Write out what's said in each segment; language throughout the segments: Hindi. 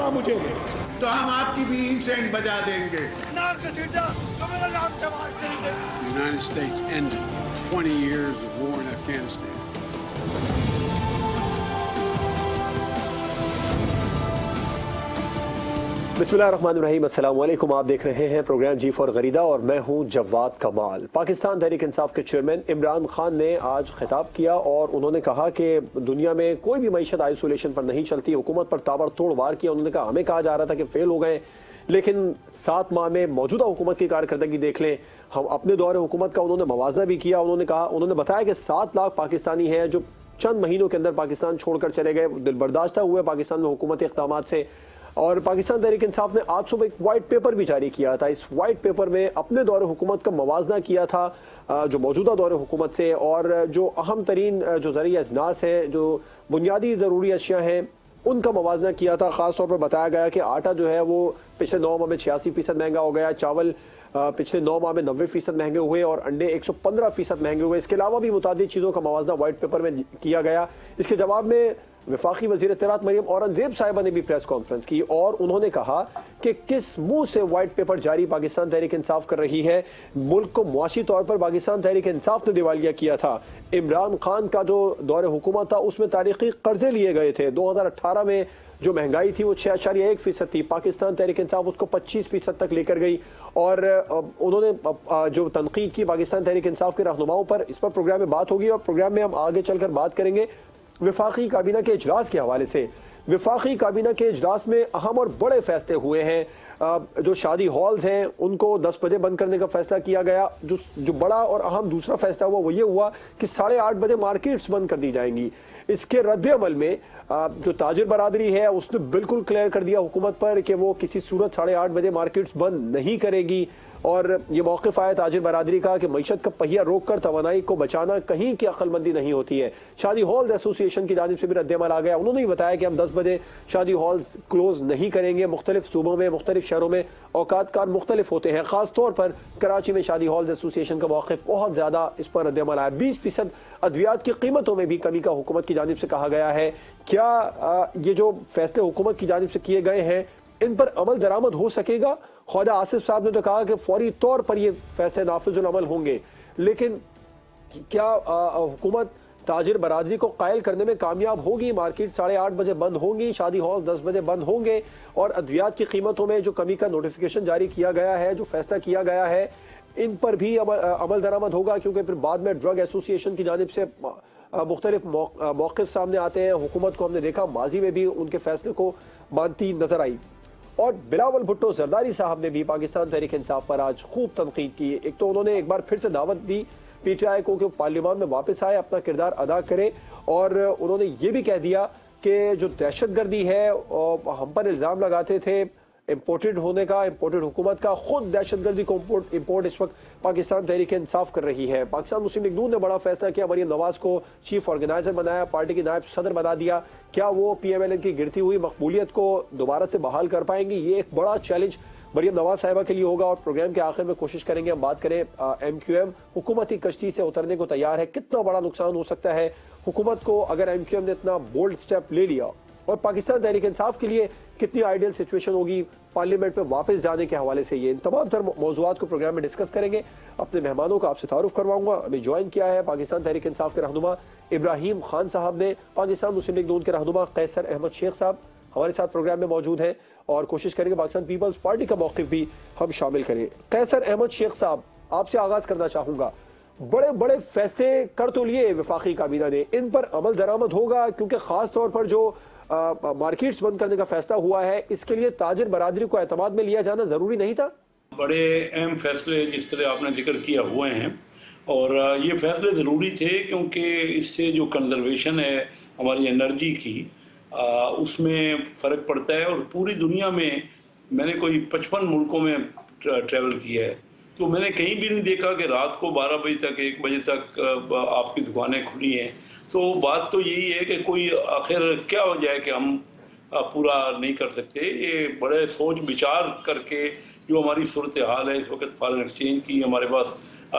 मौका मुझे दे तो हम आपकी भी इंसेंट बजा देंगे। The United States ended 20 years of war in Afghanistan. बिस्मिल्लाहिर्रहमानिर्रहीम, अस्सलाम वालेकुम। आप देख रहे हैं प्रोग्राम जी फॉर गरीदा और मैं हूं जवाद कमाल। पाकिस्तान तहरीक इंसाफ के चेयरमैन इमरान खान ने आज खिताब किया और उन्होंने कहा कि दुनिया में कोई भी मईशत आइसोलेशन पर नहीं चलती। हुकूमत पर ताबड़तोड़ वार किया। उन्होंने कहा हमें कहा जा रहा था कि फेल हो गए, लेकिन 7 माह में मौजूदा हुकूमत की कारकर्दगी देख लें। हम अपने दौरे हुकूमत का उन्होंने मवाजना भी किया। उन्होंने बताया कि 7 लाख पाकिस्तानी हैं जो चंद महीनों के अंदर पाकिस्तान छोड़कर चले गए, दिल बर्दाश्त हुए पाकिस्तान में हुकूमती इक़दाम से। और पाकिस्तान तहरीक इंसाफ ने आज सुबह एक वाइट पेपर भी जारी किया था। इस वाइट पेपर में अपने दौरे हुकूमत का मवाजना किया था जो मौजूदा दौरे हुकूमत से, और जो अहम तरीन जो ज़रिया अजनास है, जो बुनियादी ज़रूरी अशिया हैं, उनका मवाजना किया था। ख़ास तौर पर बताया गया कि आटा जो है वो पिछले 9 माह में 86% महंगा हो गया, चावल पिछले 9 माह में 90% महंगे हुए और अंडे 115% महंगे हुए। इसके अलावा भी मुतादिद चीज़ों का मवाजना वाइट पेपर में किया गया। इसके जवाब में वफाकी वज़ीर इत्तलात मरियम औरंगज़ेब साहिबा ने भी प्रेस कॉन्फ्रेंस की और उन्होंने कहा कि किस मुंह से वाइट पेपर जारी पाकिस्तान तहरीक इंसाफ कर रही है। मुल्क को मुआशी तौर पर पाकिस्तान तहरीक इंसाफ ने दिवालिया किया था। इमरान खान का जो दौरे हुकूमत था उसमें तारीखी कर्जे लिए गए थे। 2018 में जो महंगाई थी वो 6.1% थी। पाकिस्तान तहरीक इंसाफ उसको 25% तक लेकर गई और उन्होंने जो तनकीद की पाकिस्तान तहरीक इंसाफ के रहनुमाओं पर, इस पर प्रोग्राम में बात होगी और प्रोग्राम में हम आगे चलकर बात करेंगे वफाकी काबीना के इजलास के हवाले से। वफाकी काबीना के इजलास में अहम और बड़े फैसले हुए हैं। जो शादी हॉल्स हैं उनको 10 बजे बंद करने का फैसला किया गया। जो बड़ा और अहम दूसरा फैसला हुआ वो ये हुआ कि 8:30 बजे मार्केट्स बंद कर दी जाएंगी। इसके रद्द अमल में जो ताजिर बरादरी है उसने बिल्कुल क्लियर कर दिया हुकूमत पर कि वो किसी सूरत 8:30 बजे मार्केट्स बंद नहीं करेगी। और ये मौक़िफ़ आया ताजिर बरादरी का कि मईशत का पहिया रोक कर तवानाई को बचाना कहीं की अक्लमंदी नहीं होती है। शादी हॉल्स एसोसिएशन की जानिब से भी रद्द-ए-अमल आ गया। उन्होंने ही बताया कि हम 10 बजे शादी हॉल्स क्लोज नहीं करेंगे। मुख्तलिफ सूबों में, मुख्तलिफ शहरों में औकात कार मुख्तलिफ होते हैं। खास तौर पर कराची में शादी हॉल्स एसोसिएशन का मौक़िफ़ बहुत ज़्यादा इस पर रद्द-ए-अमल आया। 20% अद्वियात की कीमतों में भी कमी का हुकूमत की जानिब से कहा गया है। क्या ये जो फैसले हुकूमत की जानिब से किए गए हैं इन पर अमल दरामद हो सकेगा? ख्वाजा आसिफ साहब ने तो कहा कि फौरी तौर पर ये फैसले नाफिजुल अमल होंगे, लेकिन क्या हुकूमत ताजिर बरादरी को कायल करने में कामयाब होगी? मार्केट 8:30 बजे बंद होंगी, शादी हॉल 10 बजे बंद होंगे और अद्वियात की कीमतों में जो कमी का नोटिफिकेशन जारी किया गया है, जो फैसला किया गया है, इन पर भी अमल दरामद होगा? क्योंकि फिर बाद में ड्रग एसोसिएशन की जानिब से मुख्तलिफ मौक़िफ़ सामने आते हैं। हुकूमत को हमने देखा माजी में भी उनके फैसले को मानती नजर आई। और बिलावल भुट्टो जरदारी साहब ने भी पाकिस्तान तहरीक इंसाफ पर आज खूब तनकीद की। एक तो उन्होंने एक बार फिर से दावत दी PTI को कि पार्लियामान में वापस आए, अपना किरदार अदा करे, और उन्होंने ये भी कह दिया कि जो दहशतगर्दी है हम पर इल्ज़ाम लगाते थे इम्पोर्टेड होने का, इम्पोर्टेड हुकूमत का, खुद दहशतगर्दी को इम्पोर्ट इस वक्त पाकिस्तान तहरीक इंसाफ कर रही है। पाकिस्तान मुस्लिम लीग नून ने बड़ा फैसला किया, मरियम नवाज को चीफ ऑर्गेनाइजर बनाया, पार्टी की नायब सदर बना दिया। क्या वो PMLN की गिरती हुई मकबूलियत को दोबारा से बहाल कर पाएंगी? ये एक बड़ा चैलेंज मरियम नवाज साहिबा के लिए होगा। और प्रोग्राम के आखिर में कोशिश करेंगे हम बात करें MQM हुकूमती कश्ती से उतरने को तैयार है, कितना बड़ा नुकसान हो सकता है हुकूमत को अगर MQM ने इतना बोल्ड स्टेप ले लिया, और पाकिस्तान तहरीक इंसाफ के लिए कितनी आइडियल सिचुएशन होगी पार्लियामेंट में वापस जाने के हवाले से। ये इन तमाम तर मौज़ूआत को प्रोग्राम में डिस्कस करेंगे। अपने मेहमानों का आपसे तारुफ करवाऊंगा। अभी ज्वाइन किया है पाकिस्तान तहरीक इंसाफ के रहनुमा इब्राहिम खान साहब ने, पाकिस्तान मुस्लिम लीग नून के रहनुमा कैसर अहमद शेख साहब हमारे साथ प्रोग्राम में मौजूद हैं और कोशिश करेंगे पाकिस्तान पीपल्स पार्टी का मौक़िफ़ भी हम शामिल करें। कैसर अहमद शेख साहब, आपसे आगाज़ करना चाहूँगा। बड़े बड़े फैसले कर तो लिए वफाकी काबीना ने, इन पर अमल दरामद होगा? क्योंकि ख़ास तौर पर जो मार्केट्स बंद करने का फैसला हुआ है, इसके लिए ताजिर बरादरी को एतमाद में लिया जाना ज़रूरी नहीं था? बड़े अहम फैसले जिस तरह आपने जिक्र किया हुए हैं, और ये फैसले ज़रूरी थे क्योंकि इससे जो कंजर्वेशन है हमारी एनर्जी की, उसमें फ़र्क पड़ता है। और पूरी दुनिया में मैंने कोई 55 मुल्कों में ट्रैवल किया है, तो मैंने कहीं भी नहीं देखा कि रात को 12 बजे तक 1 बजे तक आपकी दुकानें खुली हैं। तो बात तो यही है कि कोई आखिर क्या वजह है कि हम पूरा नहीं कर सकते। ये बड़े सोच विचार करके जो हमारी सूरत हाल है इस वक्त फॉरेन एक्सचेंज की, हमारे पास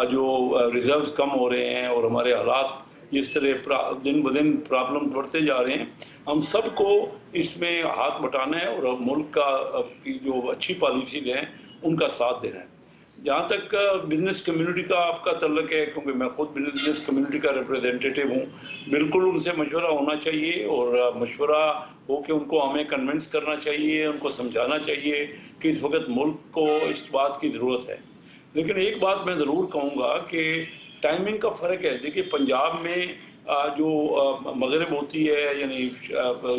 जो रिजर्व्स कम हो रहे हैं और हमारे हालात जिस तरह दिन ब दिन प्रॉब्लम बढ़ते जा रहे हैं, हम सबको इसमें हाथ बटाना है और मुल्क की जो अच्छी पॉलिसी हैं उनका साथ देना है। जहाँ तक बिज़नेस कम्युनिटी का आपका तल्लक है, क्योंकि मैं खुद बिज़नेस कम्युनिटी का रिप्रेजेंटेटिव हूँ, बिल्कुल उनसे मशवरा होना चाहिए और मशवरा हो के उनको हमें कन्विंस करना चाहिए, उनको समझाना चाहिए कि इस वक्त मुल्क को इस बात की ज़रूरत है। लेकिन एक बात मैं ज़रूर कहूँगा कि टाइमिंग का फ़र्क है। देखिए, पंजाब में जो मगरिब होती है, यानी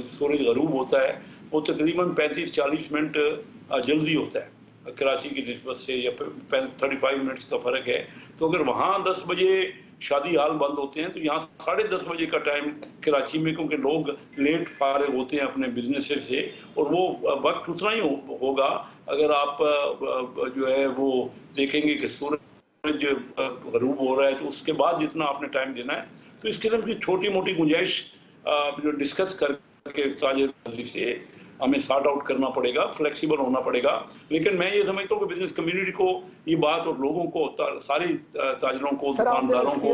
सूरज गरूब होता है, वो तकरीबन 35-40 मिनट जल्दी होता है कराची की निस्बत से, या 35 मिनट्स का फ़र्क है। तो अगर वहाँ 10 बजे शादी हाल बंद होते हैं तो यहाँ 10:30 बजे का टाइम कराची में, क्योंकि लोग लेट फारिग होते हैं अपने बिजनेस से, और वो वक्त उतना ही होगा अगर आप जो है वो देखेंगे कि सूरज गरूब हो रहा है, तो उसके बाद जितना आपने टाइम देना है। तो इस किस्म की छोटी मोटी गुंजाइश जो डिस्कस करके ताजर से हमें सॉर्ट आउट करना पड़ेगा, फ्लेक्सिबल होना पड़ेगा। लेकिन मैं ये समझता हूँ कि बिजनेस कम्युनिटी को ये बात, और लोगों को, सारी ताजरों को, दुकानदारों को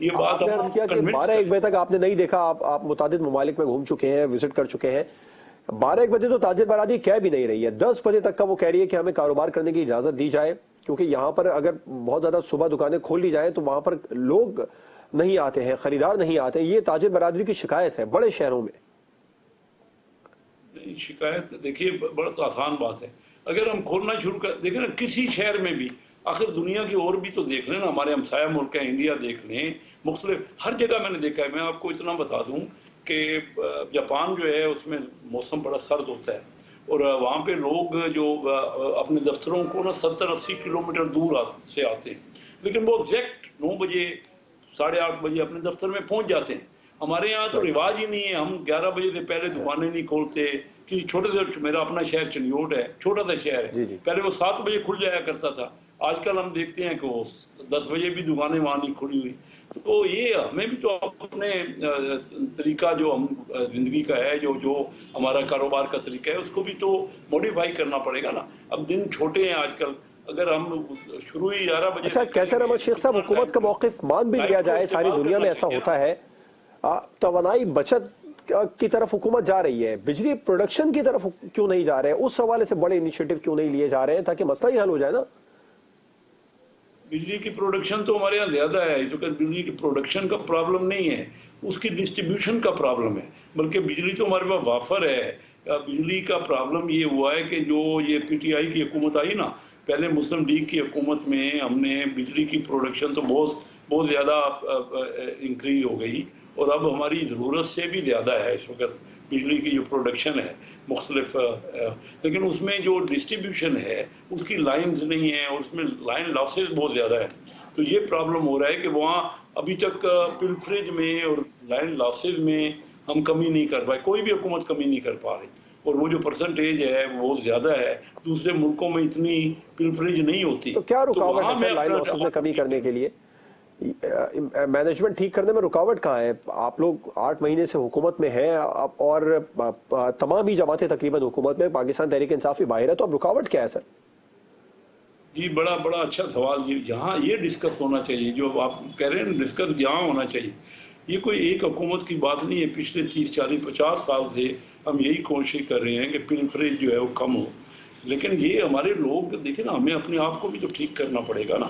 ये बात किया कि 12-1 बजे तक आपने नहीं देखा। आप मुतादिद ममालिक में घूम चुके हैं, विजिट कर चुके हैं। 12-1 बजे तो ताजिर बरादरी कह भी नहीं रही है। 10 बजे तक का वो कह रही है कि हमें कारोबार करने की इजाजत दी जाए, क्योंकि यहाँ पर अगर बहुत ज्यादा सुबह दुकानें खोल ली जाए तो वहां पर लोग नहीं आते हैं, खरीदार नहीं आते। ये ताजिर बरादरी की शिकायत है बड़े शहरों में। शिकायत देखिए बड़ा तो आसान बात है। अगर हम खोलना शुरू कर देखें ना, किसी शहर में भी, आखिर दुनिया की और भी तो देख लें ना, हमारे हमसाया मुल्क है, इंडिया देख लें, मुख्तलिफ हर जगह मैंने देखा है। मैं आपको इतना बता दूं कि जापान जो है उसमें मौसम बड़ा सर्द होता है, और वहाँ पे लोग जो अपने दफ्तरों को ना 70-80 किलोमीटर दूर से आते हैं, लेकिन वो एग्जैक्ट 9 बजे 8:30 बजे अपने दफ्तर में पहुँच जाते हैं। हमारे यहाँ तो रिवाज ही नहीं है, हम 11 बजे से पहले दुकानें नहीं खोलते। किसी छोटे से, मेरा अपना शहर चनियोट है, छोटा सा शहर है, पहले वो 7 बजे खुल जाया करता था। आजकल हम देखते हैं कि वो 10 बजे भी दुकानें वहाँ नहीं खुली हुई। तो ये हमें भी तो अपने तरीका जो हम जिंदगी का है, जो हमारा कारोबार का तरीका है, उसको भी तो मॉडिफाई करना पड़ेगा ना। अब दिन छोटे हैं आजकल, अगर हम शुरू ही 11 बजे। अच्छा, कैसे रहमत शेख साहब, हुकूमत का मौक़िफ़ मान भी लिया जाए, सारी दुनिया में ऐसा होता है, तवानाई बचत की तरफ हुकूमत जा रही है, बिजली प्रोडक्शन की तरफ क्यों नहीं जा रहे हैं? उस हवाले से बड़े इनिशिएटिव क्यों नहीं लिए जा रहे हैं ताकि मसला ही हल हो जाए ना? बिजली की प्रोडक्शन तो हमारे यहाँ ज़्यादा है। इस वक्त बिजली की प्रोडक्शन का प्रॉब्लम नहीं है, उसकी डिस्ट्रीब्यूशन का प्रॉब्लम है। बल्कि बिजली तो हमारे पास वाफर है। बिजली का प्रॉब्लम ये हुआ है कि जो ये PTI की हुकूमत आई ना, पहले मुस्लिम लीग की हुकूमत में हमने बिजली की प्रोडक्शन तो बहुत ज़्यादा इंक्रीज हो गई, और अब हमारी ज़रूरत से भी ज़्यादा है इस वक्त बिजली की जो प्रोडक्शन है मुख्तलिफ। लेकिन उसमें जो डिस्ट्रीब्यूशन है उसकी लाइन्स नहीं है, उसमें लाइन लॉसेस बहुत ज़्यादा है। तो ये प्रॉब्लम हो रहा है कि वहाँ अभी तक पिलफरेज में और लाइन लॉसेस में हम कमी नहीं कर पाए, कोई भी हुकूमत कमी नहीं कर पा रही। और वो जो परसेंटेज है वो ज़्यादा है, दूसरे मुल्कों में इतनी पिलफरेज नहीं होती। तो क्या रुकावट है लाइन लॉसेस में कमी करने के लिए? मैनेजमेंट ठीक करने में रुकावट कहाँ है? आप लोग 8 महीने से हुकूमत में हैं और तमाम ही जमातें तकरीबन हुकूमत में, पाकिस्तान तहरीक इंसाफ भी बाहर है, तो अब रुकावट क्या है सर? जी, बड़ा अच्छा सवाल। यहाँ ये डिस्कस होना चाहिए, जो आप कह रहे हैं डिस्कस यहाँ होना चाहिए। ये कोई एक हुकूमत की बात नहीं है। पिछले 30, 40, 50 साल से हम यही कोशिश कर रहे हैं कि पिलफरेज जो है वो कम हो। लेकिन ये हमारे लोग देखें ना, हमें अपने आप को भी तो ठीक करना पड़ेगा ना।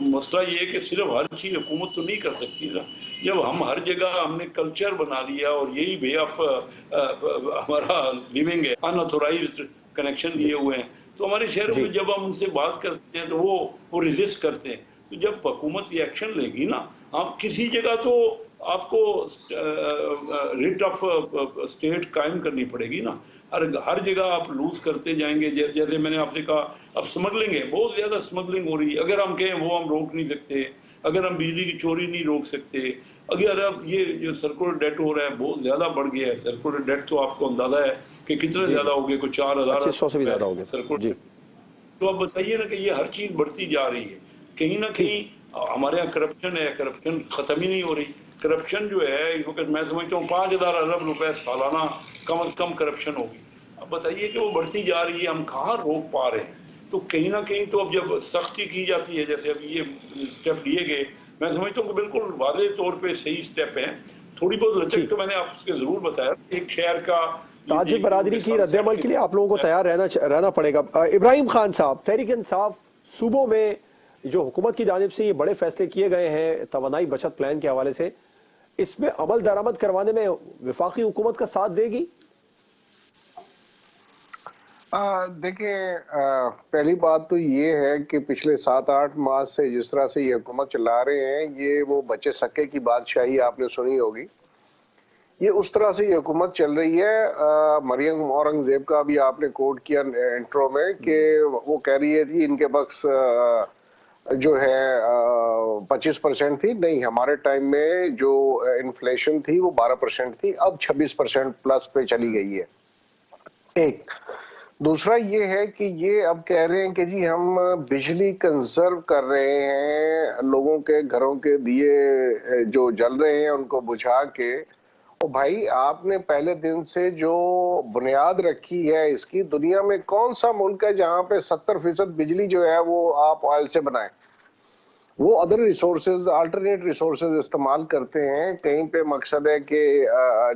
मसला ये है कि सिर्फ हर चीज़ हुकूमत तो नहीं कर सकती ना। जब हम हर जगह हमने कल्चर बना लिया और यही वे ऑफ हमारा लिविंग है, अनऑथोराइज्ड कनेक्शन दिए हुए हैं, तो हमारे शहरों में जब हम उनसे बात करते हैं तो वो रेजिस्ट करते हैं। तो जब हुकूमत ये एक्शन लेगी ना, आप किसी जगह तो आपको रेट ऑफ स्टेट कायम करनी पड़ेगी ना। हर जगह आप लूज करते जाएंगे। जैसे मैंने आपसे कहा, अब स्मगलिंग है, बहुत ज़्यादा स्मगलिंग हो रही है। अगर हम कहें वो हम रोक नहीं सकते, अगर हम बिजली की चोरी नहीं रोक सकते, अगर अब ये जो सर्कुलर डेट हो रहा है बहुत ज़्यादा बढ़ गया है। सर्कुलर डेट तो आपको अंदाजा है कि कितना ज़्यादा हो गया, कुछ 4,000 से भी ज़्यादा हो गया सर्कुलर। तो अब बताइए ना कि ये हर चीज़ बढ़ती जा रही है। कहीं ना कहीं हमारे यहाँ करप्शन है, करप्शन ख़त्म ही नहीं हो रही। करप्शन जो है इस वक्त मैं समझता हूँ 5,000 अरब रुपए सालाना कम से कम करप्शन होगी। अब बताइए कि वो बढ़ती जा रही है, हम कहाँ रोक पा रहे हैं? तो कहीं ना कहीं तो अब जब सख्ती की जाती है, जैसे अब ये स्टेप लिए गए, मैं समझता हूँ कि बिल्कुल वाज़ेह तौर पे सही स्टेप है। थोड़ी बहुत लचक तो मैंने आपको ज़रूर बताया, एक शहर का ताजिर बरादरी की रद्द-ए-अमल के लिए आप लोगों को तैयार रहना पड़ेगा। इब्राहिम खान साहब, तहरीक इंसाफ सूबों में जो हुकूमत की जानिब से ये बड़े फैसले किए गए हैं तवानाई बचत प्लान के हवाले से, इसमें अमल दरामद करवाने में वफाकी हुकूमत का साथ देगी? देखिए, पहली बात तो ये है कि पिछले 7-8 माह से जिस तरह से ये हुकूमत चला रहे हैं, ये वो बच्चे सके की बादशाही आपने सुनी होगी, ये उस तरह से ये हुकूमत चल रही है। मरियम औरंगजेब का भी आपने कोट किया इंट्रो में कि वो कह रही है कि इनके बख्श जो है 25% थी, नहीं हमारे टाइम में जो इन्फ्लेशन थी वो 12% थी, अब 26% प्लस पे चली गई है। एक दूसरा ये है कि ये अब कह रहे हैं कि जी हम बिजली कंजर्व कर रहे हैं, लोगों के घरों के दिए जो जल रहे हैं उनको बुझा के। और भाई आपने पहले दिन से जो बुनियाद रखी है इसकी, दुनिया में कौन सा मुल्क है जहां पे 70% बिजली जो है वो आप ऑयल से बनाएं? वो अदर रिसोर्सेज, अल्टरनेट रिसोर्सेज इस्तेमाल करते हैं। कहीं पे मकसद है कि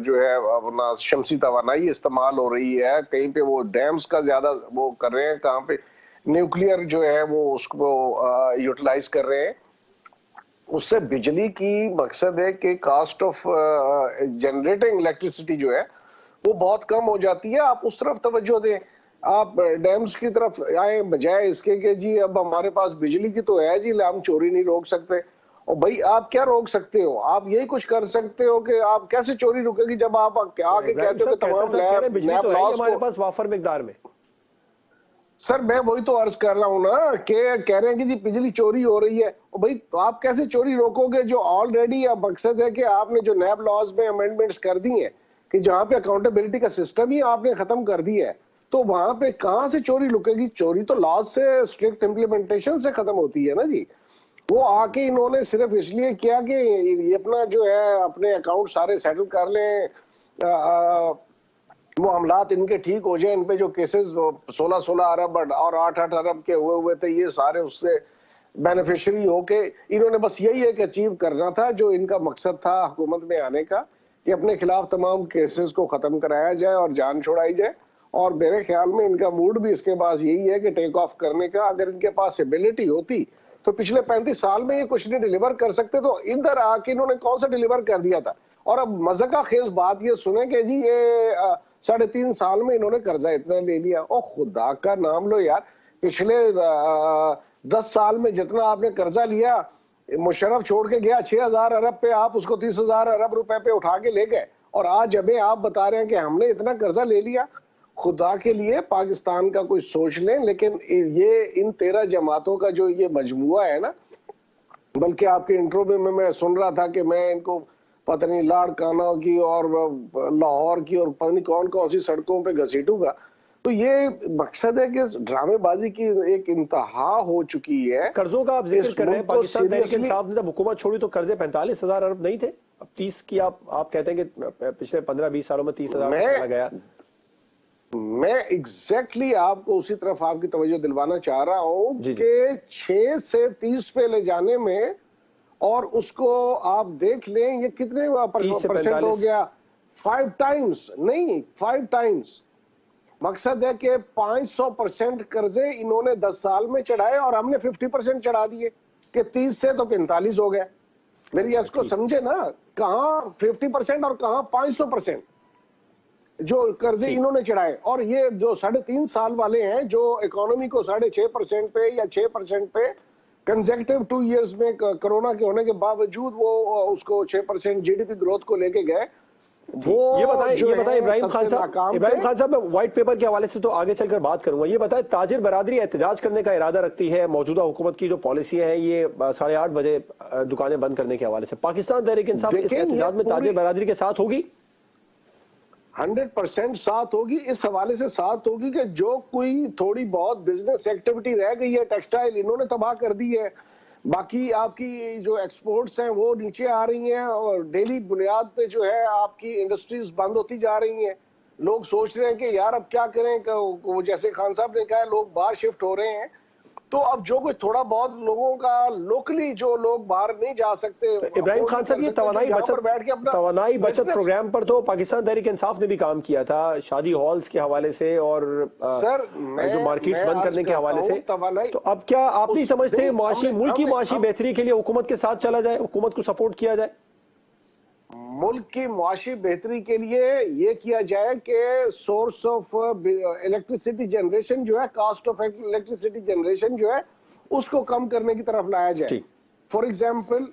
जो है अपना शमसी तवानाई इस्तेमाल हो रही है, कहीं पे वो डैम्स का ज्यादा वो कर रहे हैं, कहाँ पे न्यूक्लियर जो है वो उसको यूटिलाइज कर रहे हैं। उससे बिजली की मकसद है कि कास्ट ऑफ जनरेटिंग इलेक्ट्रिसिटी जो है वो बहुत कम हो जाती है। आप उस तरफ तवज्जो दें, आप डैम्स की तरफ आए, बजाय इसके कि जी अब हमारे पास बिजली की तो है जी, हम चोरी नहीं रोक सकते। और भाई आप क्या रोक सकते हो? आप यही कुछ कर सकते हो कि आप कैसे चोरी रुकेगी जब आप आके कहते हो कि तमाम बिजली तो है हमारे पास वाफर मिकदार में। सर मैं वही तो अर्ज कर रहा हूं ना कि कह रहे हैं कि जी बिजली चोरी हो रही है। और भाई तो आप कैसे चोरी रोकोगे जो ऑलरेडी अब मकसद है कि आपने जो नैब लॉज में अमेंडमेंट्स कर दी हैं कि जहां पे अकाउंटेबिलिटी का सिस्टम ही आपने खत्म कर दिया है, तो वहां पे कहां से चोरी रुकेगी? चोरी तो लॉज से, स्ट्रिक्ट इम्प्लीमेंटेशन से खत्म होती है ना जी। वो आके इन्होंने सिर्फ इसलिए किया कि ये अपना जो है अपने अकाउंट सारे सेटल कर लें, वो हमलात इनके ठीक हो जाए, इन पे जो केसेस 16-16 अरब और 8-8 अरब के हुए थे, ये सारे उससे बेनिफिशियरी होके इन्होंने बस यही एक अचीव करना था जो इनका मकसद था हुकूमत में आने का, कि अपने खिलाफ तमाम केसेस को खत्म कराया जाए और जान छुड़ाई जाए। और मेरे ख्याल में इनका मूड भी इसके पास यही है कि टेक ऑफ करने का। अगर इनके पास एबिलिटी होती तो पिछले 35 साल में ये कुछ नहीं डिलीवर कर सकते, तो इधर आके इन्होंने कौन सा डिलीवर कर दिया था। और अब मजे का खेज बात ये सुने कि जी ये 3.5 साल में इन्होंने कर्जा इतना ले लिया। और खुदा का नाम लो यार, पिछले 10 साल में जितना आपने कर्जा लिया, मुशर्रफ छोड़ के गया 6,000 अरब पे, आप उसको 30,000 अरब रुपए पे उठा के ले गए, और आज अबे आप बता रहे हैं कि हमने इतना कर्जा ले लिया। खुदा के लिए पाकिस्तान का कोई सोच लें। लेकिन ये इन 13 जमातों का जो ये मजमुआ है ना, बल्कि आपके इंट्रो में मैं सुन रहा था कि मैं इनको पता नहीं लाड़काना की और लाहौर की और पता नहीं कौन कौन सी सड़कों पे घसीटूंगा। तो ये मकसद है कि ड्रामेबाजी की एक इंतहा हो चुकी है। कर्जों का आप जिक्र कर रहे हैं, पाकिस्तान तहरीक इंसाफ ने जब हुकूमत छोड़ी तो कर्जे 45,000 अरब नहीं थे, अब 30 की आप कहते हैं कि पिछले 15-20 सालों में 30,000 चला गया। मैं एग्जैक्टली आपको उसी तरफ आपकी तवज्जो दिलवाना चाह रहा हूं कि 6 से 30 पे ले जाने में, और उसको आप देख लें ये कितने परसेंट हो गया, 5 टाइम्स नहीं 5 टाइम्स। मकसद है कि 500% कर्जे इन्होंने 10 साल में चढ़ाए और हमने 50% चढ़ा दिए कि 30 से तो 45 हो गया। मेरी इसको समझे ना, कहां 50% और कहां 500% जो कर्जे इन्होंने चढ़ाए। और ये जो 3.5 साल वाले हैं जो इकोनॉमी को 6.5% पे या 6% पे कंसेक्टिव 2 इयर्स में कोरोना के होने के बावजूद वो उसको 6% जीडीपी ग्रोथ को लेके गए। ये बताएं इब्राहिम खान साहब, मैं व्हाइट पेपर के हवाले से तो आगे चलकर बात करूंगा। ये बताएं, ताजिर बरादरी एहतजाज करने का इरादा रखती है, मौजूदा हुकूमत की जो पॉलिसी है ये 8:30 बजे दुकानें बंद करने के हवाले से, पाकिस्तान तहरीक इंसाफ इस एहतजाज में ताजिर बरादरी के साथ होगी? 100% साथ होगी। इस हवाले से साथ होगी कि जो कोई थोड़ी बहुत बिजनेस एक्टिविटी रह गई है, टेक्सटाइल इन्होंने तबाह कर दी है, बाकी आपकी जो एक्सपोर्ट्स हैं वो नीचे आ रही हैं, और डेली बुनियाद पे जो है आपकी इंडस्ट्रीज बंद होती जा रही हैं। लोग सोच रहे हैं कि यार अब क्या करें, वो जैसे खान साहब ने कहा लोग बाहर शिफ्ट हो रहे हैं। तो अब जो कोई थोड़ा बहुत लोगों का लोकली जो लोग बाहर नहीं जा सकते, इब्राहिम खान साहब, ये तवानाई बचत प्रोग्राम पर तो पाकिस्तान तहरीक इंसाफ ने भी काम किया था, शादी हॉल्स के हवाले से और सर जो मार्केट्स बंद करने के हवाले से। तो अब क्या आप नहीं समझते मुल्क की माशी बेहतरी के लिए हुकूमत के साथ चला जाए, हुकूमत को सपोर्ट किया जाए? मुल्क की मुआशी बेहतरी के लिए ये किया जाए कि सोर्स ऑफ इलेक्ट्रिसिटी जनरेशन जो है, कॉस्ट ऑफ इलेक्ट्रिसिटी जनरेशन जो है, उसको कम करने की तरफ लाया जाए। फॉर एग्जाम्पल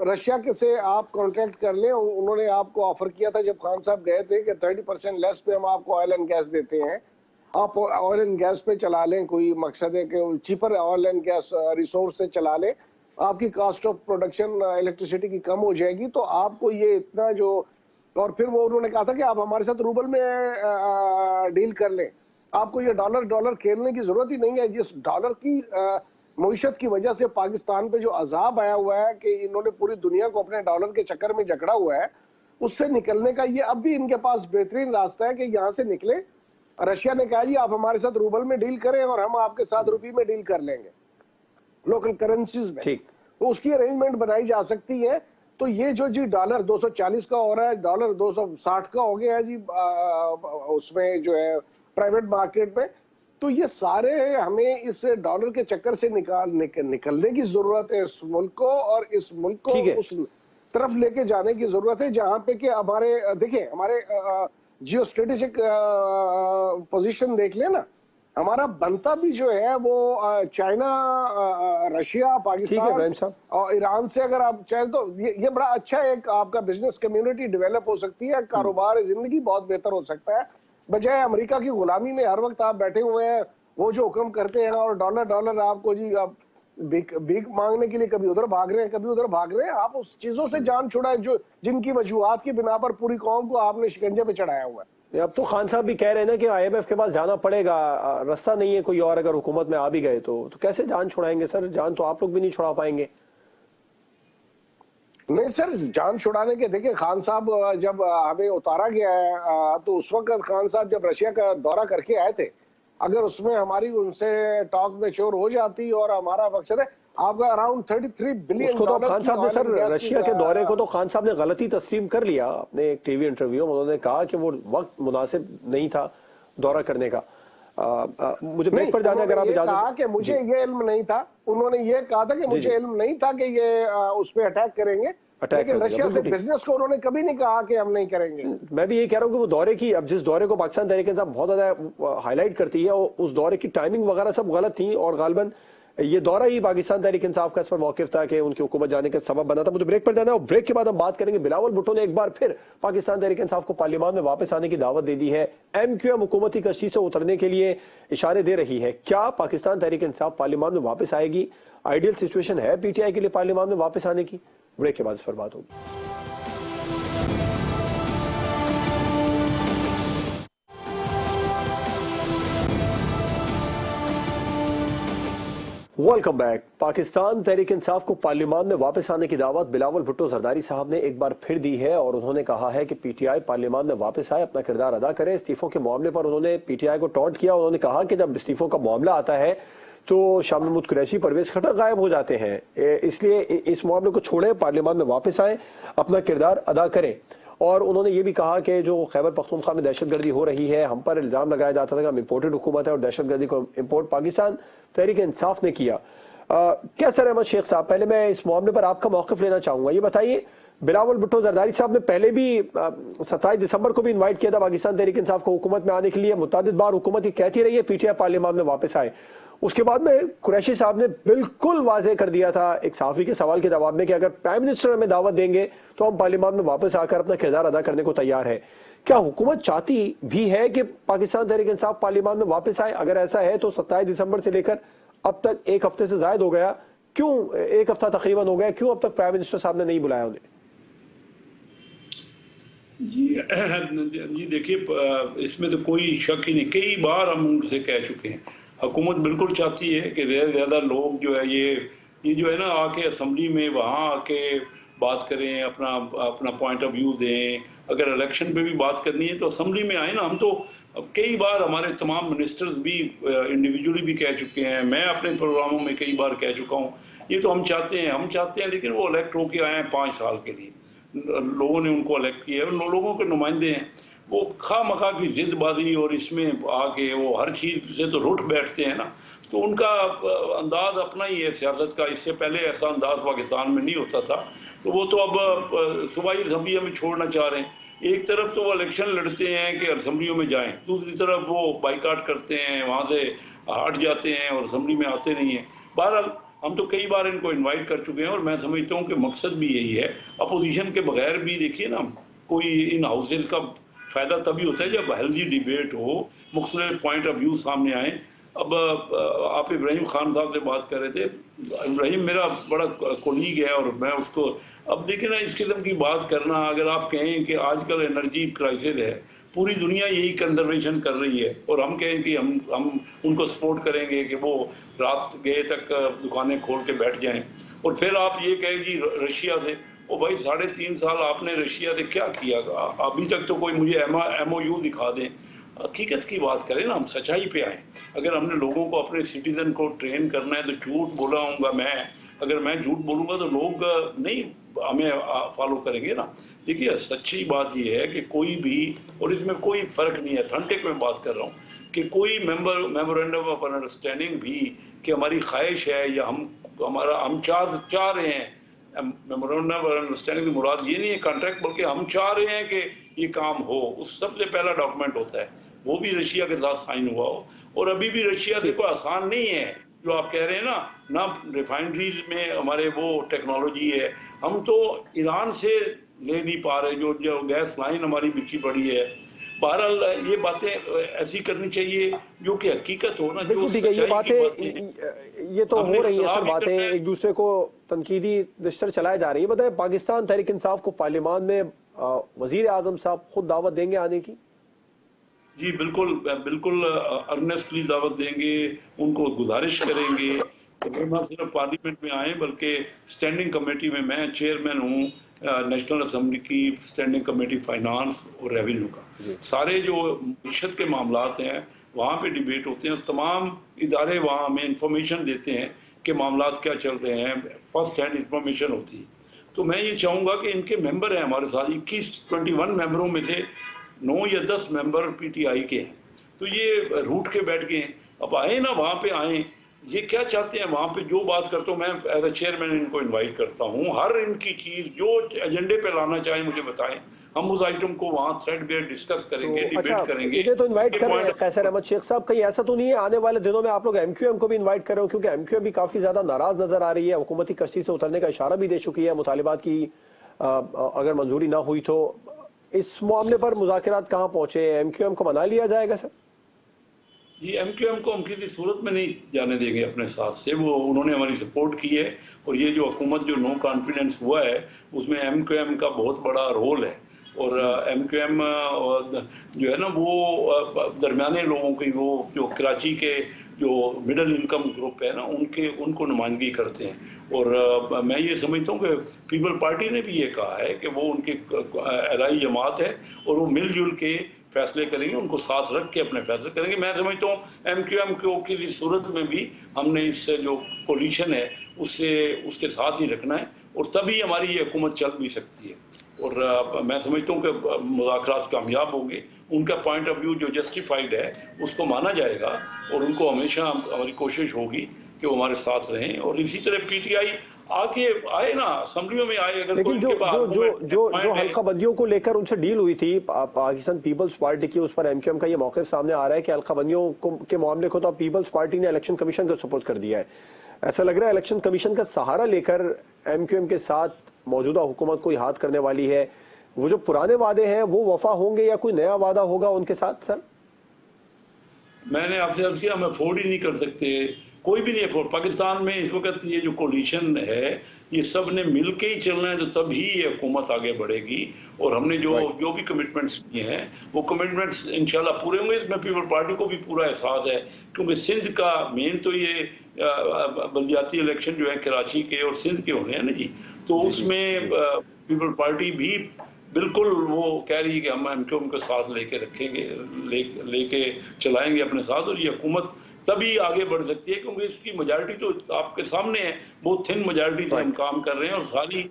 रशिया के से आप कॉन्ट्रैक्ट कर लें, उन्होंने आपको ऑफर किया था जब खान साहब गए थे कि 30% लेस पे हम आपको ऑयल एंड गैस देते हैं, आप ऑयल एंड गैस पे चला लें, कोई मकसद है कि cheaper oil and gas resource से चला लें, आपकी कॉस्ट ऑफ प्रोडक्शन इलेक्ट्रिसिटी की कम हो जाएगी, तो आपको ये इतना जो, और फिर वो उन्होंने कहा था कि आप हमारे साथ रूबल में डील कर लें, आपको ये डॉलर खेलने की जरूरत ही नहीं है। जिस डॉलर की मईशत की वजह से पाकिस्तान पे जो अजाब आया हुआ है कि इन्होंने पूरी दुनिया को अपने डॉलर के चक्कर में जकड़ा हुआ है, उससे निकलने का ये अब भी इनके पास बेहतरीन रास्ता है कि यहाँ से निकले। रशिया ने कहा जी आप हमारे साथ रूबल में डील करें और हम आपके साथ रुपये में डील कर लेंगे, लोकल करेंसीज में, तो उसकी अरेंजमेंट बनाई जा सकती है। तो ये जो जी डॉलर 240 का हो रहा है, डॉलर 260 का हो गया है जी उसमें जो है प्राइवेट मार्केट में, तो ये सारे हमें इस डॉलर के चक्कर से निकलने की जरूरत है इस मुल्क को, और इस मुल्क को उस तरफ लेके जाने की जरूरत है जहां पे कि हमारे देखिए हमारे जियो स्ट्रेटेजिक पोजीशन देख लेना, हमारा बनता भी जो है वो चाइना, रशिया, पाकिस्तान और ईरान से अगर आप चाहें तो ये बड़ा अच्छा एक आपका बिजनेस कम्युनिटी डेवलप हो सकती है, कारोबार जिंदगी बहुत बेहतर हो सकता है, बजाय अमेरिका की गुलामी में हर वक्त आप बैठे हुए हैं, वो जो हुक्म करते हैं और डॉलर आपको जी आप भीख मांगने के लिए कभी उधर भाग रहे हैं कभी उधर भाग रहे हैं। आप उस चीजों से जान छुड़ाएं जो जिनकी वजूहात की बिना पर पूरी कौम को आपने शिकंजे पे चढ़ाया हुआ है। अब तो खान साहब भी कह रहे हैं ना कि IMF के पास जाना पड़ेगा, रास्ता नहीं है कोई और, अगर हुकूमत में आ भी गए तो कैसे जान छुड़ाएंगे सर? जान तो आप लोग भी नहीं छुड़ा पाएंगे। नहीं सर, जान छुड़ाने के देखिए खान साहब जब हमें उतारा गया है तो उस वक्त खान साहब जब रशिया का दौरा करके आए थे, अगर उसमें हमारी उनसे टॉक मैच्योर हो जाती और हमारा मकसद है आपका अराउंड 33 बिलियन उसको तो खान साहब ने सर रशिया के दौरे को तो खान साहब ने गलती तस्लीम कर लिया अपने एक टीवी इंटरव्यू में, उन्होंने कहा कि वो वक्त मुनासिब नहीं था दौरा करने का। मुझे ब्रेक पर जाने अगर आप इजाजत कहा कि मुझे ये इल्म नहीं था, उन्होंने ये कहा था कि मुझे इल्म नहीं था कि ये उस पर अटैक करेंगे, लेकिन रशिया से बिजनेस को उन्होंने कभी नहीं कहा कि हम नहीं करेंगे। मैं भी ये कह रहा हूँ कि वो दौरे की, अब जिस दौरे को पाकिस्तान तहरीक इंसाफ बहुत ज्यादा हाईलाइट करती है, उस दौरे की टाइमिंग वगैरह सब गलत थी और गालिबन ये दौरा ही पाकिस्तान तहरीक इंसाफ का इस पर मौकिफ था कि उनकी हुकूमत जाने का सबब बना था। मुझे ब्रेक पर जाना है और ब्रेक के बाद हम बात करेंगे। बिलावल भुट्टो ने एक बार फिर पाकिस्तान तहरीक इंसाफ को पार्लियामान में वापस आने की दावत दे दी है। MQM हुकूमती कश्ती से उतरने के लिए इशारे दे रही है। क्या पाकिस्तान तहरीक इंसाफ पार्लियामान में वापस आएगी? आइडियल सिचुएशन है PTI के लिए पार्लियामान में वापस आने की? ब्रेक के बाद इस पर बात होगी। Welcome back. पाकिस्तान तहरीक इंसाफ को पार्लियामान में वापस आने की दावत बिलावल भुट्टो जरदारी साहब ने एक बार फिर दी है और उन्होंने कहा है कि PTI पार्लियामान में वापस आए, अपना किरदार अदा करे। इस्तीफों के मामले पर उन्होंने PTI को टॉन्ट किया। उन्होंने कहा कि जब इस्तीफों का मामला आता है तो शाह महमूद कुरैशी, परवेज खट्टर गायब हो जाते हैं, इसलिए इस मामले को छोड़े, पार्लियामान में वापस आए, अपना किरदार अदा करें। और उन्होंने ये भी कहा कि जो खैबर पख्तूनख्वा में दहशतगर्दी हो रही है, हम पर इल्जाम लगाया जाता था कि हम इम्पोर्टेड हुकूमत है और दहशतगर्दी को इम्पोर्ट पाकिस्तान तहरीक इंसाफ ने किया। क्या सर अहमद शेख साहब, पहले मैं इस मामले पर आपका मौक़िफ़ लेना चाहूंगा। ये बताइए, बिलावल भुट्टो जरदारी साहब ने पहले भी 27 दिसंबर को भी इन्वाइट किया था पाकिस्तान तहरीक इंसाफ को हुकूमत में आने के लिए, मुतअद्दिद बार हुकूमत ये कहती रही है PTI पार्लियामान में वापस आए। उसके बाद में कुरैशी साहब ने बिल्कुल वाज़ेह कर दिया था एक सहाफ़ी के सवाल के जवाब में कि अगर प्राइम मिनिस्टर हमें दावत देंगे तो हम पार्लियामान में वापस आकर अपना किरदार अदा करने को तैयार है। क्या हुकूमत चाहती भी है कि पाकिस्तान तहरीक इंसाफ पार्लियामान में वापस आए? अगर ऐसा है तो 27 दिसंबर से लेकर अब तक एक हफ्ते से जायद हो गया, क्यों एक हफ्ता तकरीबन हो गया, क्यों अब तक प्राइम मिनिस्टर साहब ने नहीं बुलाया उन्हें? जी देखिए, इसमें तो कोई शक ही नहीं, कई बार हम उनसे कह चुके हैं, हुकूमत बिल्कुल चाहती है कि ज़्यादा लोग जो है ये जो है ना आके असम्बली में वहाँ आके बात करें, अपना पॉइंट ऑफ व्यू दें अगर इलेक्शन पे भी बात करनी है तो असेंबली में आए ना। हम तो कई बार हमारे तमाम मिनिस्टर्स भी इंडिविजुअली भी कह चुके हैं, मैं अपने प्रोग्रामों में कई बार कह चुका हूँ, ये तो हम चाहते हैं लेकिन वो इलेक्ट होके आए हैं 5 साल के लिए, लोगों ने उनको इलेक्ट किया है, लोगों के नुमाइंदे हैं। वो खामखा की जिदबाजी और इसमें आके वो हर चीज़ से तो रुठ बैठते हैं ना, तो उनका अंदाज अपना ही है सियासत का। इससे पहले ऐसा अंदाज पाकिस्तान में नहीं होता था, तो वो तो अब सूबाई असम्बलियों में छोड़ना चाह रहे हैं। एक तरफ तो वो इलेक्शन लड़ते हैं कि असम्बलियों में जाएं, दूसरी तरफ वो बाइकाट करते हैं, वहाँ से हट जाते हैं और असम्बली में आते नहीं हैं। बहरहाल हम तो कई बार इनको इनवाइट कर चुके हैं और मैं समझता हूँ कि मकसद भी यही है। अपोजिशन के बगैर भी देखिए ना, कोई इन हाउसेज का फ़ायदा तभी होता है जब हेल्दी डिबेट हो, मुख्तलिफ पॉइंट ऑफ व्यू सामने आए। अब आप इब्राहिम खान साहब से बात कर रहे थे, इब्राहिम मेरा बड़ा कोलीग है और मैं उसको, अब देखिए ना इस किस्म की बात करना, अगर आप कहें कि आजकल एनर्जी क्राइसिस है, पूरी दुनिया यही कंजर्वेशन कर रही है और हम कहें कि हम उनको सपोर्ट करेंगे कि वो रात गए तक दुकानें खोल के बैठ जाएं, और फिर आप ये कहें जी रशिया से, ओ भाई 3.5 साल आपने रशिया से क्या किया? अभी तक तो कोई मुझे MOU दिखा दें। हकीकत की बात करें ना, हम सच्चाई पे आए। अगर हमने लोगों को, अपने सिटीजन को ट्रेन करना है तो झूठ बोलाऊंगा मैं, अगर मैं झूठ बोलूँगा तो लोग नहीं हमें फॉलो करेंगे ना। देखिए सच्ची बात ये है कि कोई भी, और इसमें कोई फ़र्क नहीं है, अथेंटिक में बात कर रहा हूँ, कि कोई मेमोरेंडम ऑफ अंडरस्टैंडिंग भी कि हमारी ख्वाहिश है या हम चाह रहे हैं, मेमोरेंडम ऑफ अंडरस्टैंडिंग की मुराद ये नहीं है कॉन्ट्रैक्ट, बल्कि हम चाह रहे हैं कि ये काम हो, उस सबसे पहला डॉक्यूमेंट होता है, वो भी रशिया के साथ साइन हुआ हो। और अभी भी रशिया से कोई आसान नहीं है जो आप कह रहे हैं ना रिफाइनरीज में हमारे वो टेक्नोलॉजी है, हम तो ईरान से ले नहीं पा रहे, जो गैस लाइन हमारी बिछी पड़ी है। बहरहाल ये बातें ऐसी करनी चाहिए जो कि हकीकत हो ना, जो ठीक है, ये बातें ये तो हो रही है सर, बातें एक दूसरे को तनकीदी रिश्ते चलाए जा रही है। बताए पाकिस्तान तहरीक इंसाफ को पार्लियामान में वजीर आजम साहब खुद दावत देंगे आने की? जी बिल्कुल अर्नेस्टली दावत देंगे, उनको गुजारिश करेंगे कि वो ना सिर्फ पार्लियामेंट में आए बल्कि स्टैंडिंग कमेटी में, मैं चेयरमैन हूँ नेशनल असम्बली की स्टैंडिंग कमेटी फाइनेंस और रेवेन्यू का, सारे जो मीशत के मामलात हैं वहाँ पे डिबेट होते हैं, तमाम इदारे वहाँ हमें इंफॉर्मेशन देते हैं कि मामलात क्या चल रहे हैं, फर्स्ट हैंड इंफॉर्मेशन होती है। तो मैं ये चाहूँगा कि इनके मेंबर हैं हमारे साथ 21 मेंबरों में से 9 या 10 मेंबर PTI के हैं, तो ये रूट के बैठ गए हैं। अब आए ना, वहाँ पे आए, ये क्या चाहते हैं वहाँ पे, जो बात करता हूँ मैं एज ए चेयरमैन इनको इनवाइट करता हूँ, हर इनकी चीज़ जो एजेंडे पे लाना चाहें मुझे बताएं, हम उस आइटम को वहाँ थ्रेडबेयर डिस्कस करेंगे, डिबेट करेंगे। तो इनवाइट कर रहे हैं कैसर अहमद शेख साहब, कहीं ऐसा तो नहीं है आने वाले दिनों में आप लोग MQM को भी इन्वाइट कर रहे हो? क्योंकि MQM भी काफी ज्यादा नाराज नजर आ रही है, हुकूमती कश्ती से उतरने का इशारा भी दे चुकी है, मुतालिबात की अगर मंजूरी ना हुई तो इस मामले पर मुज़ाकरात कहाँ पहुंचे? MQM को मना लिया जाएगा सर? जी MQM को हम किसी सूरत में नहीं जाने देंगे अपने साथ से, वो उन्होंने हमारी सपोर्ट की है, और ये जो हुकूमत जो नो कॉन्फिडेंस हुआ है उसमें MQM का बहुत बड़ा रोल है। और MQM जो है ना वो दरमियाने लोगों की, वो जो कराची के जो मिडिल इनकम ग्रुप है ना उनको नुमाइंदगी करते हैं। और मैं ये समझता हूँ कि पीपल पार्टी ने भी ये कहा है कि वो उनकी एलाई जमात है और वो मिलजुल के फैसले करेंगे, उनको साथ रख के अपने फैसले करेंगे। मैं समझता हूँ MQM को किसी सूरत में भी हमने इस जो कोलिशन है उसके साथ ही रखना है, और तभी हमारी ये हुकूमत चल भी सकती है। और मैं समझता हूँ कि मुज़ाकरात कामयाब होंगे, उनका पॉइंट ऑफ व्यू जो जस्टिफाइड है उसको माना जाएगा, और उनको हमेशा हमारी कोशिश होगी कि वो हमारे साथ रहें। और इसी तरह PTI आए ना, असम्बलियों में आए। अगर लेकिन जो हल्का बंदियों को लेकर उनसे डील हुई थी पाकिस्तान पीपल्स पार्टी की, उस पर MQM का ये मौक़िफ़ सामने आ रहा है कि हल्का बंदियों के मामले को तो पीपल्स पार्टी ने इलेक्शन कमीशन को सपोर्ट कर दिया है। ऐसा लग रहा है इलेक्शन कमीशन का सहारा लेकर MQM के साथ मौजूदा हुकूमत को हाथ करने वाली है। वो जो पुराने वादे हैं वो वफा होंगे या कोई नया वादा होगा उनके साथ? सर मैंने आपसे अर्ज किया, हम अफोर्ड ही नहीं कर सकते, कोई भी नहीं अफोर्ड। पाकिस्तान में इस वक्त ये जो कोलिशन है ये सब ने मिल के ही चलना है, तो तभी ये हुकूमत आगे बढ़ेगी। और हमने जो भी कमिटमेंट्स किए हैं वो कमिटमेंट्स इंशाल्लाह पूरे होंगे। इसमें पीपल पार्टी को भी पूरा एहसास है, क्योंकि सिंध का मेन तो ये बल्दियाती इलेक्शन जो है कराची के और सिंध के होने हैं ना जी, तो उसमें पीपल पार्टी भी बिल्कुल वो कह रही है कि हम एमक्यूएम के साथ लेके रखेंगे, लेके चलाएंगे अपने साथ, और ये हुकूमत तभी आगे बढ़ सकती है क्योंकि इसकी मेजॉरिटी तो आपके सामने है, बहुत थिन मेजॉरिटी से हम काम कर रहे हैं, और सारी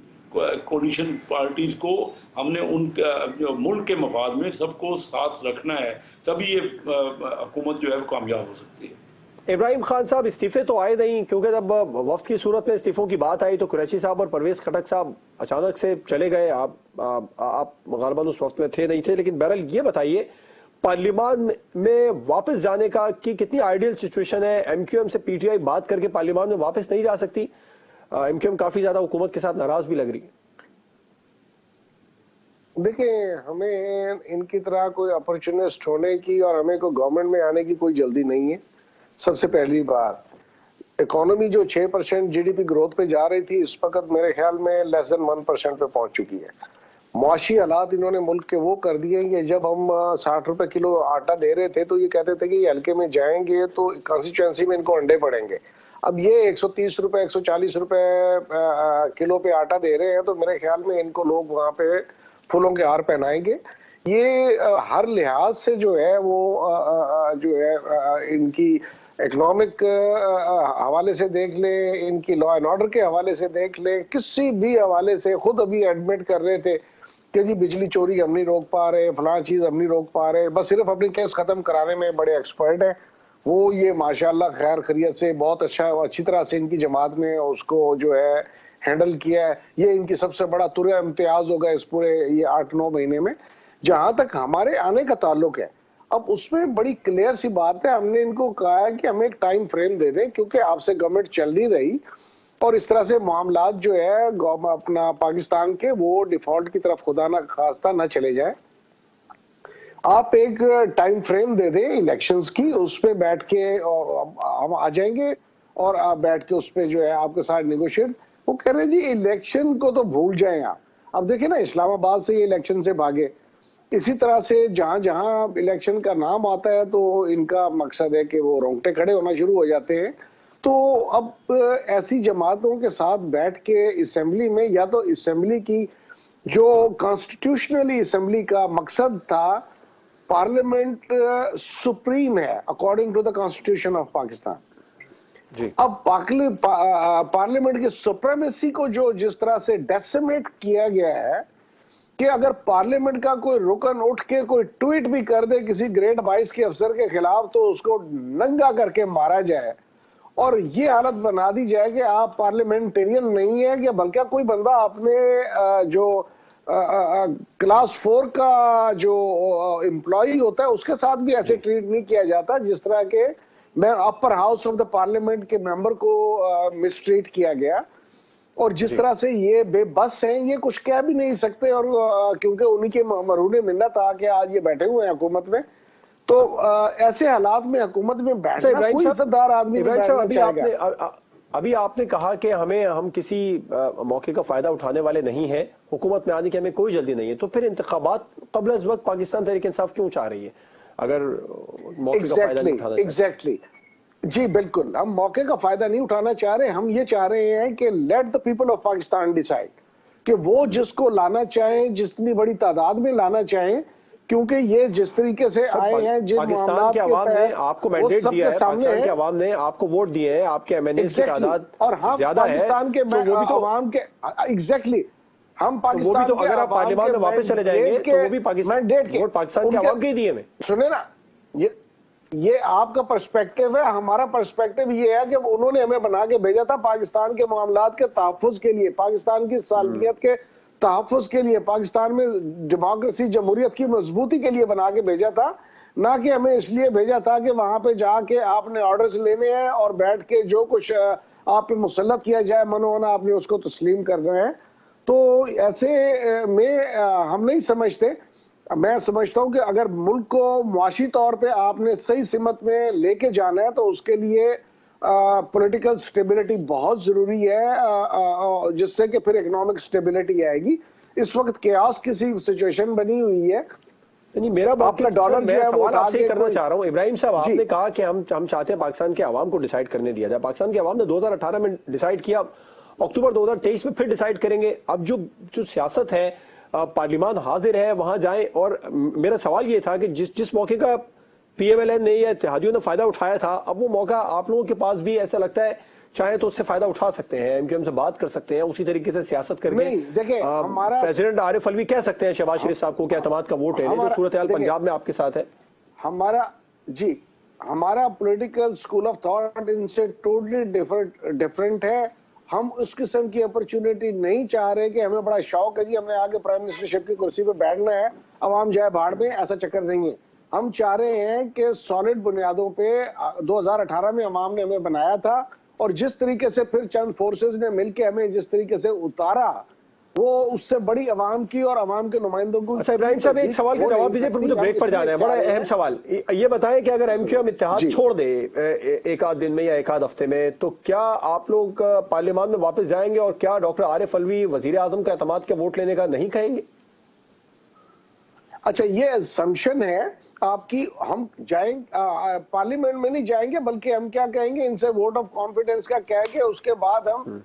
कोलिशन पार्टीज को हमने उनका जो मुल्क के मफाद में सबको साथ रखना है, तभी ये हुकूमत जो है वो कामयाब हो सकती है। इब्राहिम खान साहब इस्तीफे तो आए नहीं, क्योंकि जब वफ्द की सूरत में इस्तीफों की बात आई तो कुरैशी साहब और परवेज खटक साहब अचानक से चले गए। आप गालिबन उस वक्त में थे नहीं थे, लेकिन बहरहाल ये बताइए पार्लियामान में वापस जाने का की कितनी आइडियल सिचुएशन है? एमक्यूएम से पीटीआई बात करके पार्लियामान में वापस नहीं जा सकती? एमक्यूएम काफी ज्यादा हुकूमत के साथ नाराज भी लग रही है। देखिए, हमें इनकी तरह कोई अपॉर्चुनिस्ट होने की और हमें कोई गवर्नमेंट में आने की कोई जल्दी नहीं है। सबसे पहली बात, इकोनॉमी जो 6% जीडीपी ग्रोथ पे जा रही थी, इस वक्त मेरे ख्याल में लेस देन 1% पे पहुंच चुकी है। मुआशी हालात इन्होंने मुल्क के वो कर दिए कि जब हम 60 रुपए किलो आटा दे रहे थे तो ये कहते थे कि हल्के में जाएंगे तो कॉन्स्टिट्यूएंसी में इनको अंडे पड़ेंगे। अब ये 130 रुपए 140 रुपए किलो पे आटा दे रहे हैं, तो मेरे ख्याल में इनको लोग वहां पे फूलों के हार पहनाएंगे। ये हर लिहाज से जो है वो जो है इनकी इकोनॉमिक हवाले से देख ले, इनकी लॉ एंड ऑर्डर के हवाले से देख ले, किसी भी हवाले से खुद अभी एडमिट कर रहे थे कि जी बिजली चोरी हम नहीं रोक पा रहे, फलां चीज हम नहीं रोक पा रहे, बस सिर्फ अपनी केस खत्म कराने में बड़े एक्सपर्ट हैं वो। ये माशाल्लाह खैर खैरियत से बहुत अच्छी तरह से इनकी जमात ने उसको जो है हैंडल किया है। ये इनकी सबसे बड़ा तुरे इम्तियाज होगा इस पूरे ये 8-9 महीने में। जहां तक हमारे आने का ताल्लुक है, अब उसमें बड़ी क्लियर सी बात है, हमने इनको कहा है कि हमें एक टाइम फ्रेम दे दें, क्योंकि आपसे गवर्नमेंट चल नहीं रही और इस तरह से मामलात जो है अपना पाकिस्तान के वो डिफॉल्ट की तरफ खुदा ना खास्ता ना चले जाए। आप एक टाइम फ्रेम दे दें इलेक्शंस की, उस पे बैठ के हम आ जाएंगे और आप बैठ के उस पे जो है आपके साथ नेगोशिएट। वो कह रहे जी इलेक्शन को तो भूल जाएं आप। अब देखिए ना, इस्लामाबाद से ये इलेक्शन से भागे, इसी तरह से जहां जहां इलेक्शन का नाम आता है तो इनका मकसद है कि वो रोंगटे खड़े होना शुरू हो जाते हैं। तो अब ऐसी जमातों के साथ बैठ के असेंबली में, या तो असेंबली की जो कॉन्स्टिट्यूशनली असेंबली का मकसद था, पार्लियामेंट सुप्रीम है according to the constitution of Pakistan जी। अब पार्लियामेंट की सुप्रीमेसी को जो जिस तरह से डेसिमेट किया गया है कि अगर पार्लियामेंट का कोई रुकन उठ के कोई ट्वीट भी कर दे किसी ग्रेड 22 के अफसर के खिलाफ तो उसको नंगा करके मारा जाए, और ये हालत बना दी जाए कि आप पार्लियामेंटेरियन नहीं है, कि बल्कि कोई बंदा अपने जो क्लास 4 का जो एम्प्लॉय होता है उसके साथ भी ऐसे ट्रीट नहीं किया जाता जिस तरह के मैं upper house of the parliament के मेंबर को मिसट्रीट किया गया। और जिस तरह से ये बेबस हैं, ये कुछ कह भी नहीं सकते, और क्योंकि उन्हीं के मरूने मिन्नत आके आज ये बैठे हुए हैं हुकूमत में, तो ऐसे हालात में हुकूमत में बैठना कोई इज्जतदार आदमी अभी आपने कहा कि हम किसी मौके का फायदा उठाने वाले नहीं हैं, हुकूमत में आने की हमें कोई जल्दी नहीं है, तो फिर इंतखाबात क़ब्ल अज़ वक्त पाकिस्तान तहरीक इंसाफ क्यों चाह रही है अगर मौके का फायदा नहीं उठाना? एग्जैक्टली जी, बिल्कुल हम मौके का फायदा नहीं उठाना चाह रहे। हम ये चाह रहे हैं कि let the people of Pakistan decide कि वो जिसको लाना चाहें, जितनी बड़ी तादाद में लाना चाहें, क्योंकि ये जिस तरीके से आए हैं, जिस पाकिस्तान की आवाम ने आपको मैंडेट दिया है, पाकिस्तान की आवाम ने आपको वोट दिए हैं, आपके एमएनए की तादाद ज्यादा है, पाकिस्तान के वो भी तो आवाम के एग्जैक्टली हम पाकिस्तान वो भी तो अगर आप पार्लियामान में वापस चले जाएंगे तो वो भी पाकिस्तान वोट पाकिस्तान की आवाम के दिए में। सुने ना, ये आपका पर्सपेक्टिव है, हमारा पर्सपेक्टिव ये है कि उन्होंने हमें बना के भेजा था पाकिस्तान के मामलात के तहफ़्फ़ुज़ के लिए, पाकिस्तान की सालमियत के तहफ़्फ़ुज़ के लिए, पाकिस्तान में डेमोक्रेसी जमहूरियत की मजबूती के लिए बना के भेजा था, ना कि हमें इसलिए भेजा था कि वहां पे जाके आपने ऑर्डर्स लेने हैं और बैठ के जो कुछ आप पे मुसल्लत किया जाए मनोना आपने उसको तस्लीम करना है। तो ऐसे में हम नहीं समझते। मैं समझता हूं कि अगर मुल्क को मुआशी तौर पे आपने सही सिमत में लेके जाना है तो उसके लिए पॉलिटिकल स्टेबिलिटी बहुत जरूरी है, जिससे कि फिर इकोनॉमिक स्टेबिलिटी आएगी। इस वक्त केओस किसी सिचुएशन बनी हुई है। नहीं, मेरा आपका डॉलर मैं सवाल आपसे करना चाह रहा हूं इब्राहिम साहब, आपने कहा कि हम चाहते हैं पाकिस्तान के आवाम को डिसाइड करने दिया जाए। पाकिस्तान के आवाम ने 2018 में डिसाइड किया, अक्टूबर 2023 में फिर डिसाइड करेंगे। अब जो सियासत है पार्लियामान हाजिर है वहां जाएं। और मेरा सवाल ये था कि जिस मौके का PMLN ने या इत्तेहादियों ने फायदा उठाया था, अब वो मौका आप लोगों के पास भी ऐसा लगता है चाहे तो उससे फायदा उठा सकते हैं, MQM से बात कर सकते हैं, उसी तरीके से सियासत करके देखिए हमारा प्रेसिडेंट आरिफ अलवी कह सकते हैं शहबाज शरीफ साहब को कि एतमाद का वोट है, जो सूरत हाल पंजाब में आपके साथ है। हमारा पॉलिटिकल स्कूल ऑफ थॉट इनसे टोटली डिफरेंट है। हम उस किस्म की अपॉर्चुनिटी नहीं चाह रहे कि हमें बड़ा शौक है जी हमने आगे प्राइम मिनिस्टरशिप की कुर्सी पे बैठना है, अवाम जाए भाड़ में, ऐसा चक्कर नहीं है। हम चाह रहे हैं कि सॉलिड बुनियादों पे 2018 में अवाम ने हमें बनाया था, और जिस तरीके से फिर चंद फोर्सेस ने मिलकर हमें जिस तरीके से उतारा, वो उससे बड़ी अवाम की और अवाम के नुमाइंदों को। अच्छा इब्राहिम साहब, एक सवाल का जवाब दीजिए, फिर मुझे ब्रेक पर जाना है। बड़ा अहम सवाल ये बताएं कि अगर MQM इत्तेहाद छोड़ दे एक आध दिन में या एक आध हफ्ते में, तो क्या आप लोग पार्लियामान में वापस जाएंगे, और क्या डॉक्टर आरिफ अलवी वजीर आजम का एतमाद का वोट लेने का नहीं कहेंगे? अच्छा, ये असम्पशन है आपकी। हम जाएंगे पार्लियामेंट में नहीं जाएंगे, बल्कि हम क्या कहेंगे, इनसे वोट ऑफ कॉन्फिडेंस का कह के उसके बाद हम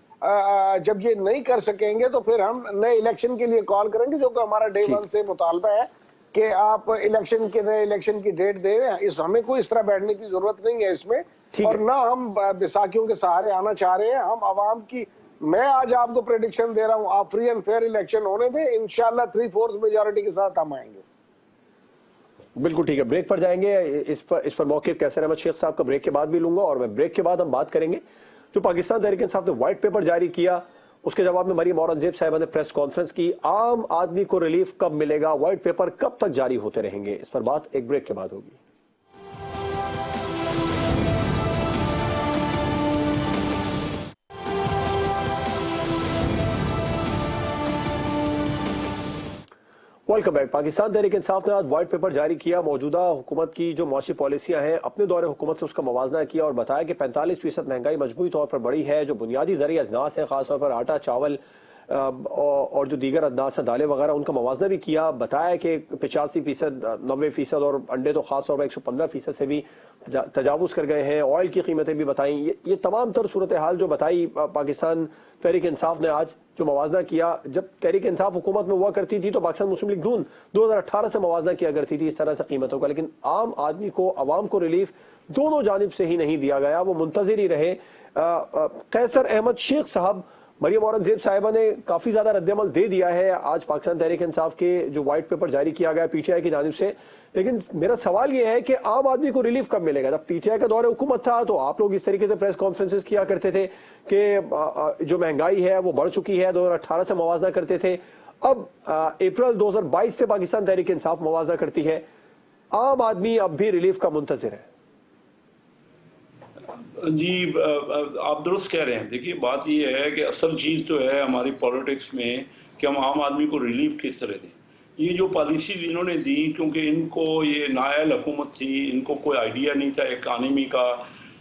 जब ये नहीं कर सकेंगे तो फिर हम नए इलेक्शन के लिए कॉल करेंगे, जो कि हमारा डे 1 से मुतालबा है कि आप नए इलेक्शन की डेट दे रहे हैं। हमें कोई इस तरह बैठने की जरूरत नहीं है इसमें, और ना हम बैसाखियों के सहारे आना चाह रहे हैं। हम आवाम की, मैं आज आपको प्रेडिक्शन दे रहा हूं, आप फ्री एंड फेयर इलेक्शन होने दें, इंशाल्लाह 3/4 मेजॉरिटी के साथ हम आएंगे। बिल्कुल ठीक है, ब्रेक पर जाएंगे। इस पर मौके कैसर अहमद शेख साहब का ब्रेक के बाद भी लूंगा, और मैं ब्रेक के बाद हम बात करेंगे जो पाकिस्तान तहरीक इंसाफ ने व्हाइट पेपर जारी किया, उसके जवाब में मरियम औरंगजेब साहिबा ने प्रेस कॉन्फ्रेंस की। आम आदमी को रिलीफ कब मिलेगा, व्हाइट पेपर कब तक जारी होते रहेंगे, इस पर बात एक ब्रेक के बाद होगी। Welcome back. पाकिस्तान तहरीक इंसाफ ने आज व्हाइट पेपर जारी किया। मौजूदा हुकूमत की जो मौशी पॉलिसियां हैं, अपने दौरे हुकूमत से उसका मवाजना किया और बताया कि 45% महंगाई मजमूई तौर पर बढ़ी है। जो बुनियादी ज़रिए अजनास हैं, खासतौर पर आटा, चावल और जो दीगर अजनास हैं, दालें वगैरह, उनका मवाजना भी किया। बताया कि 85%, 90% और अंडे तो खास तौर पर 115% से भी तजावुज़ कर गए हैं। ऑयल की कीमतें भी बताई। ये तमाम तर सूरत हाल जो बताई पाकिस्तान तहरीक इंसाफ ने आज जो मवाजना किया। जब तहरीक इंसाफ हुकूमत में हुआ करती थी तो पाकिस्तान मुस्लिम लीग नून 2018 से मवाजना किया करती थी इस तरह से कीमतों का, लेकिन आम आदमी को, अवाम को रिलीफ दोनों जानिब से ही नहीं दिया गया, वो मुंतजिर ही रहे। कैसर अहमद शेख साहब, मरियम औरंगजेब साहिबा ने काफ़ी ज़्यादा रद्दअमल दे दिया है आज पाकिस्तान तहरीक इंसाफ के जो व्हाइट पेपर जारी किया गया PTI की जानिब से, लेकिन मेरा सवाल यह है कि आम आदमी को रिलीफ कब मिलेगा? जब PTI का दौरे हुकूमत था तो आप लोग इस तरीके से प्रेस कॉन्फ्रेंसेस किया करते थे कि जो महंगाई है वो बढ़ चुकी है, 2018 से मवाजना करते थे। अब अप्रैल 2022 से पाकिस्तान तहरीक इंसाफ मवाजना करती है, आम आदमी अब भी रिलीफ का मुंतजिर है। जी आप दुरुस्त कह रहे हैं। देखिए बात ये है कि असल चीज़ तो है हमारी पॉलिटिक्स में कि हम आम आदमी को रिलीफ किस तरह दें। ये जो पॉलिसी इन्होंने दी, क्योंकि इनको ये नायल हुकूमत थी, इनको कोई आइडिया नहीं था इकानमी का,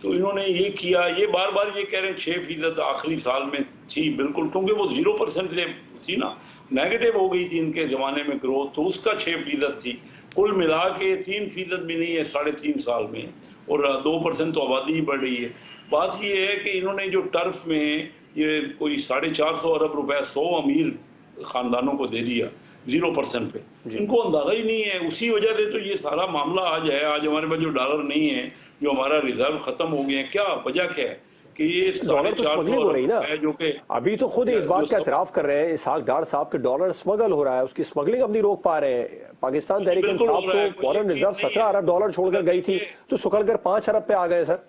तो इन्होंने ये किया। ये बार बार ये कह रहे हैं 6% आखिरी साल में थी, बिल्कुल, क्योंकि वो 0% से थी ना, नेगेटिव हो गई थी इनके ज़माने में ग्रोथ, तो उसका 6% थी। कुल मिला के 3% भी नहीं है 3.5 साल में, और 2% तो आबादी ही बढ़ रही है। बात ये है कि इन्होंने जो टर्फ में ये कोई 450 अरब रुपए 100 अमीर ख़ानदानों को दे दिया 0% पे, इनको अंदाज़ा ही नहीं है। उसी वजह से तो ये सारा मामला आज है। आज हमारे पास जो डॉलर नहीं है, जो हमारा रिजर्व ख़त्म हो गए हैं, क्या वजह क्या है कि ये 450 हो रही ना, जो कि अभी तो खुद इस बात का एतराफ़ कर रहे हैं इसहाक डार साहब के डॉलर स्मगल हो रहा है, उसकी स्मगलिंग अब नहीं रोक पा रहे हैं। पाकिस्तान तहरीक इंसाफ तो फॉरेन रिजर्व 17 अरब डॉलर छोड़कर गई थी, तो सुखल कर 5 अरब पे आ गए सर।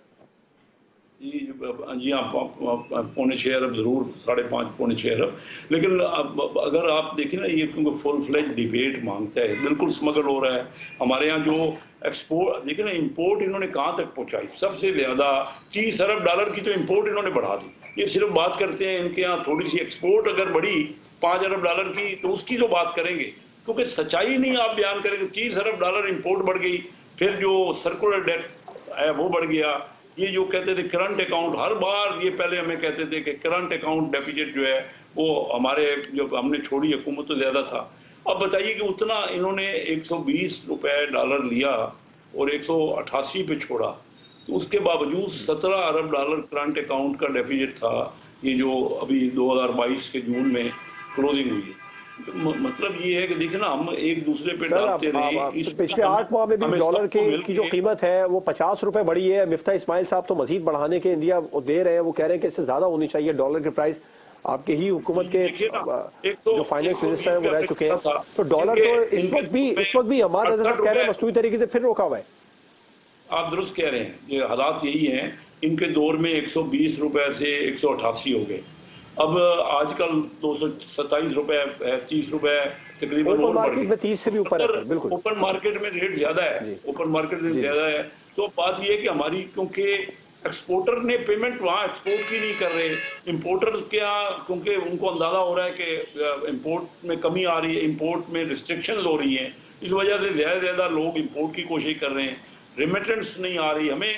जी हाँ, 5.25 अरब ज़रूर, 5.5 पौने 6 अरब। लेकिन अगर आप देखें ना, ये क्योंकि फुल फ्लेज डिबेट मांगता है, बिल्कुल स्मगल हो रहा है। हमारे यहाँ जो एक्सपोर्ट देखें ना, इंपोर्ट इन्होंने कहाँ तक पहुँचाई, सबसे ज़्यादा 30 अरब डॉलर की तो इंपोर्ट इन्होंने बढ़ा दी। ये सिर्फ बात करते हैं इनके यहाँ थोड़ी सी एक्सपोर्ट अगर बढ़ी 5 अरब डॉलर की, तो उसकी तो बात करेंगे, क्योंकि सच्चाई नहीं आप बयान करेंगे। 30 अरब डॉलर इंपोर्ट बढ़ गई, फिर जो सर्कुलर डेट है वो बढ़ गया। ये जो कहते थे करंट अकाउंट, हर बार ये पहले हमें कहते थे कि करंट अकाउंट डेफिसिट जो है वो हमारे, जो हमने छोड़ी हुकूमत तो ज़्यादा था। अब बताइए कि उतना इन्होंने 120 रुपए डॉलर लिया और 188 पे छोड़ा, तो उसके बावजूद 17 अरब डॉलर करंट अकाउंट का डेफिसिट था, ये जो अभी 2022 के जून में क्लोजिंग हुई है। मतलब ये है कि देखिए ना, हम एक दूसरे पे सर डालते रहे। पिछले 8 माह में भी डॉलर की जो कीमत है वो 50 रुपए बढ़ी है। मिफ्ता इस्माइल साहब तो मजीद बढ़ाने के इंडिया दे रहे हैं, वो कह रहे हैं कि इससे ज्यादा होनी चाहिए डॉलर की प्राइस। आपके ही हुकूमत के जो फाइनेंस मिनिस्टर है वो रह चुके हैं, तो डॉलर तो इस वक्त भी हमारे साहब कह रहे हैं मसनूई तरीके से फिर रोका हुआ है। आप दुरुस्त कह रहे हैं, ये हालात यही हैं। इनके दौर में 120 रुपए से 188 हो गए, अब आजकल 227 रुपए है, 30 रुपए तकरीबन और बढ़ गए। 30 से भी ऊपर है सर, बिल्कुल। ओपन मार्केट में रेट ज्यादा है, ओपन मार्केट में ज्यादा है। तो बात यह है कि हमारी, क्योंकि एक्सपोर्टर ने पेमेंट वहाँ एक्सपोर्ट की नहीं कर रहे, इम्पोर्टर क्या, क्योंकि उनको अंदाजा हो रहा है कि इम्पोर्ट में कमी आ रही है, इम्पोर्ट में रिस्ट्रिक्शंस हो रही हैं, इस वजह से ज़्यादा लोग इम्पोर्ट की कोशिश कर रहे हैं। रेमिटेंस नहीं आ रही। हमें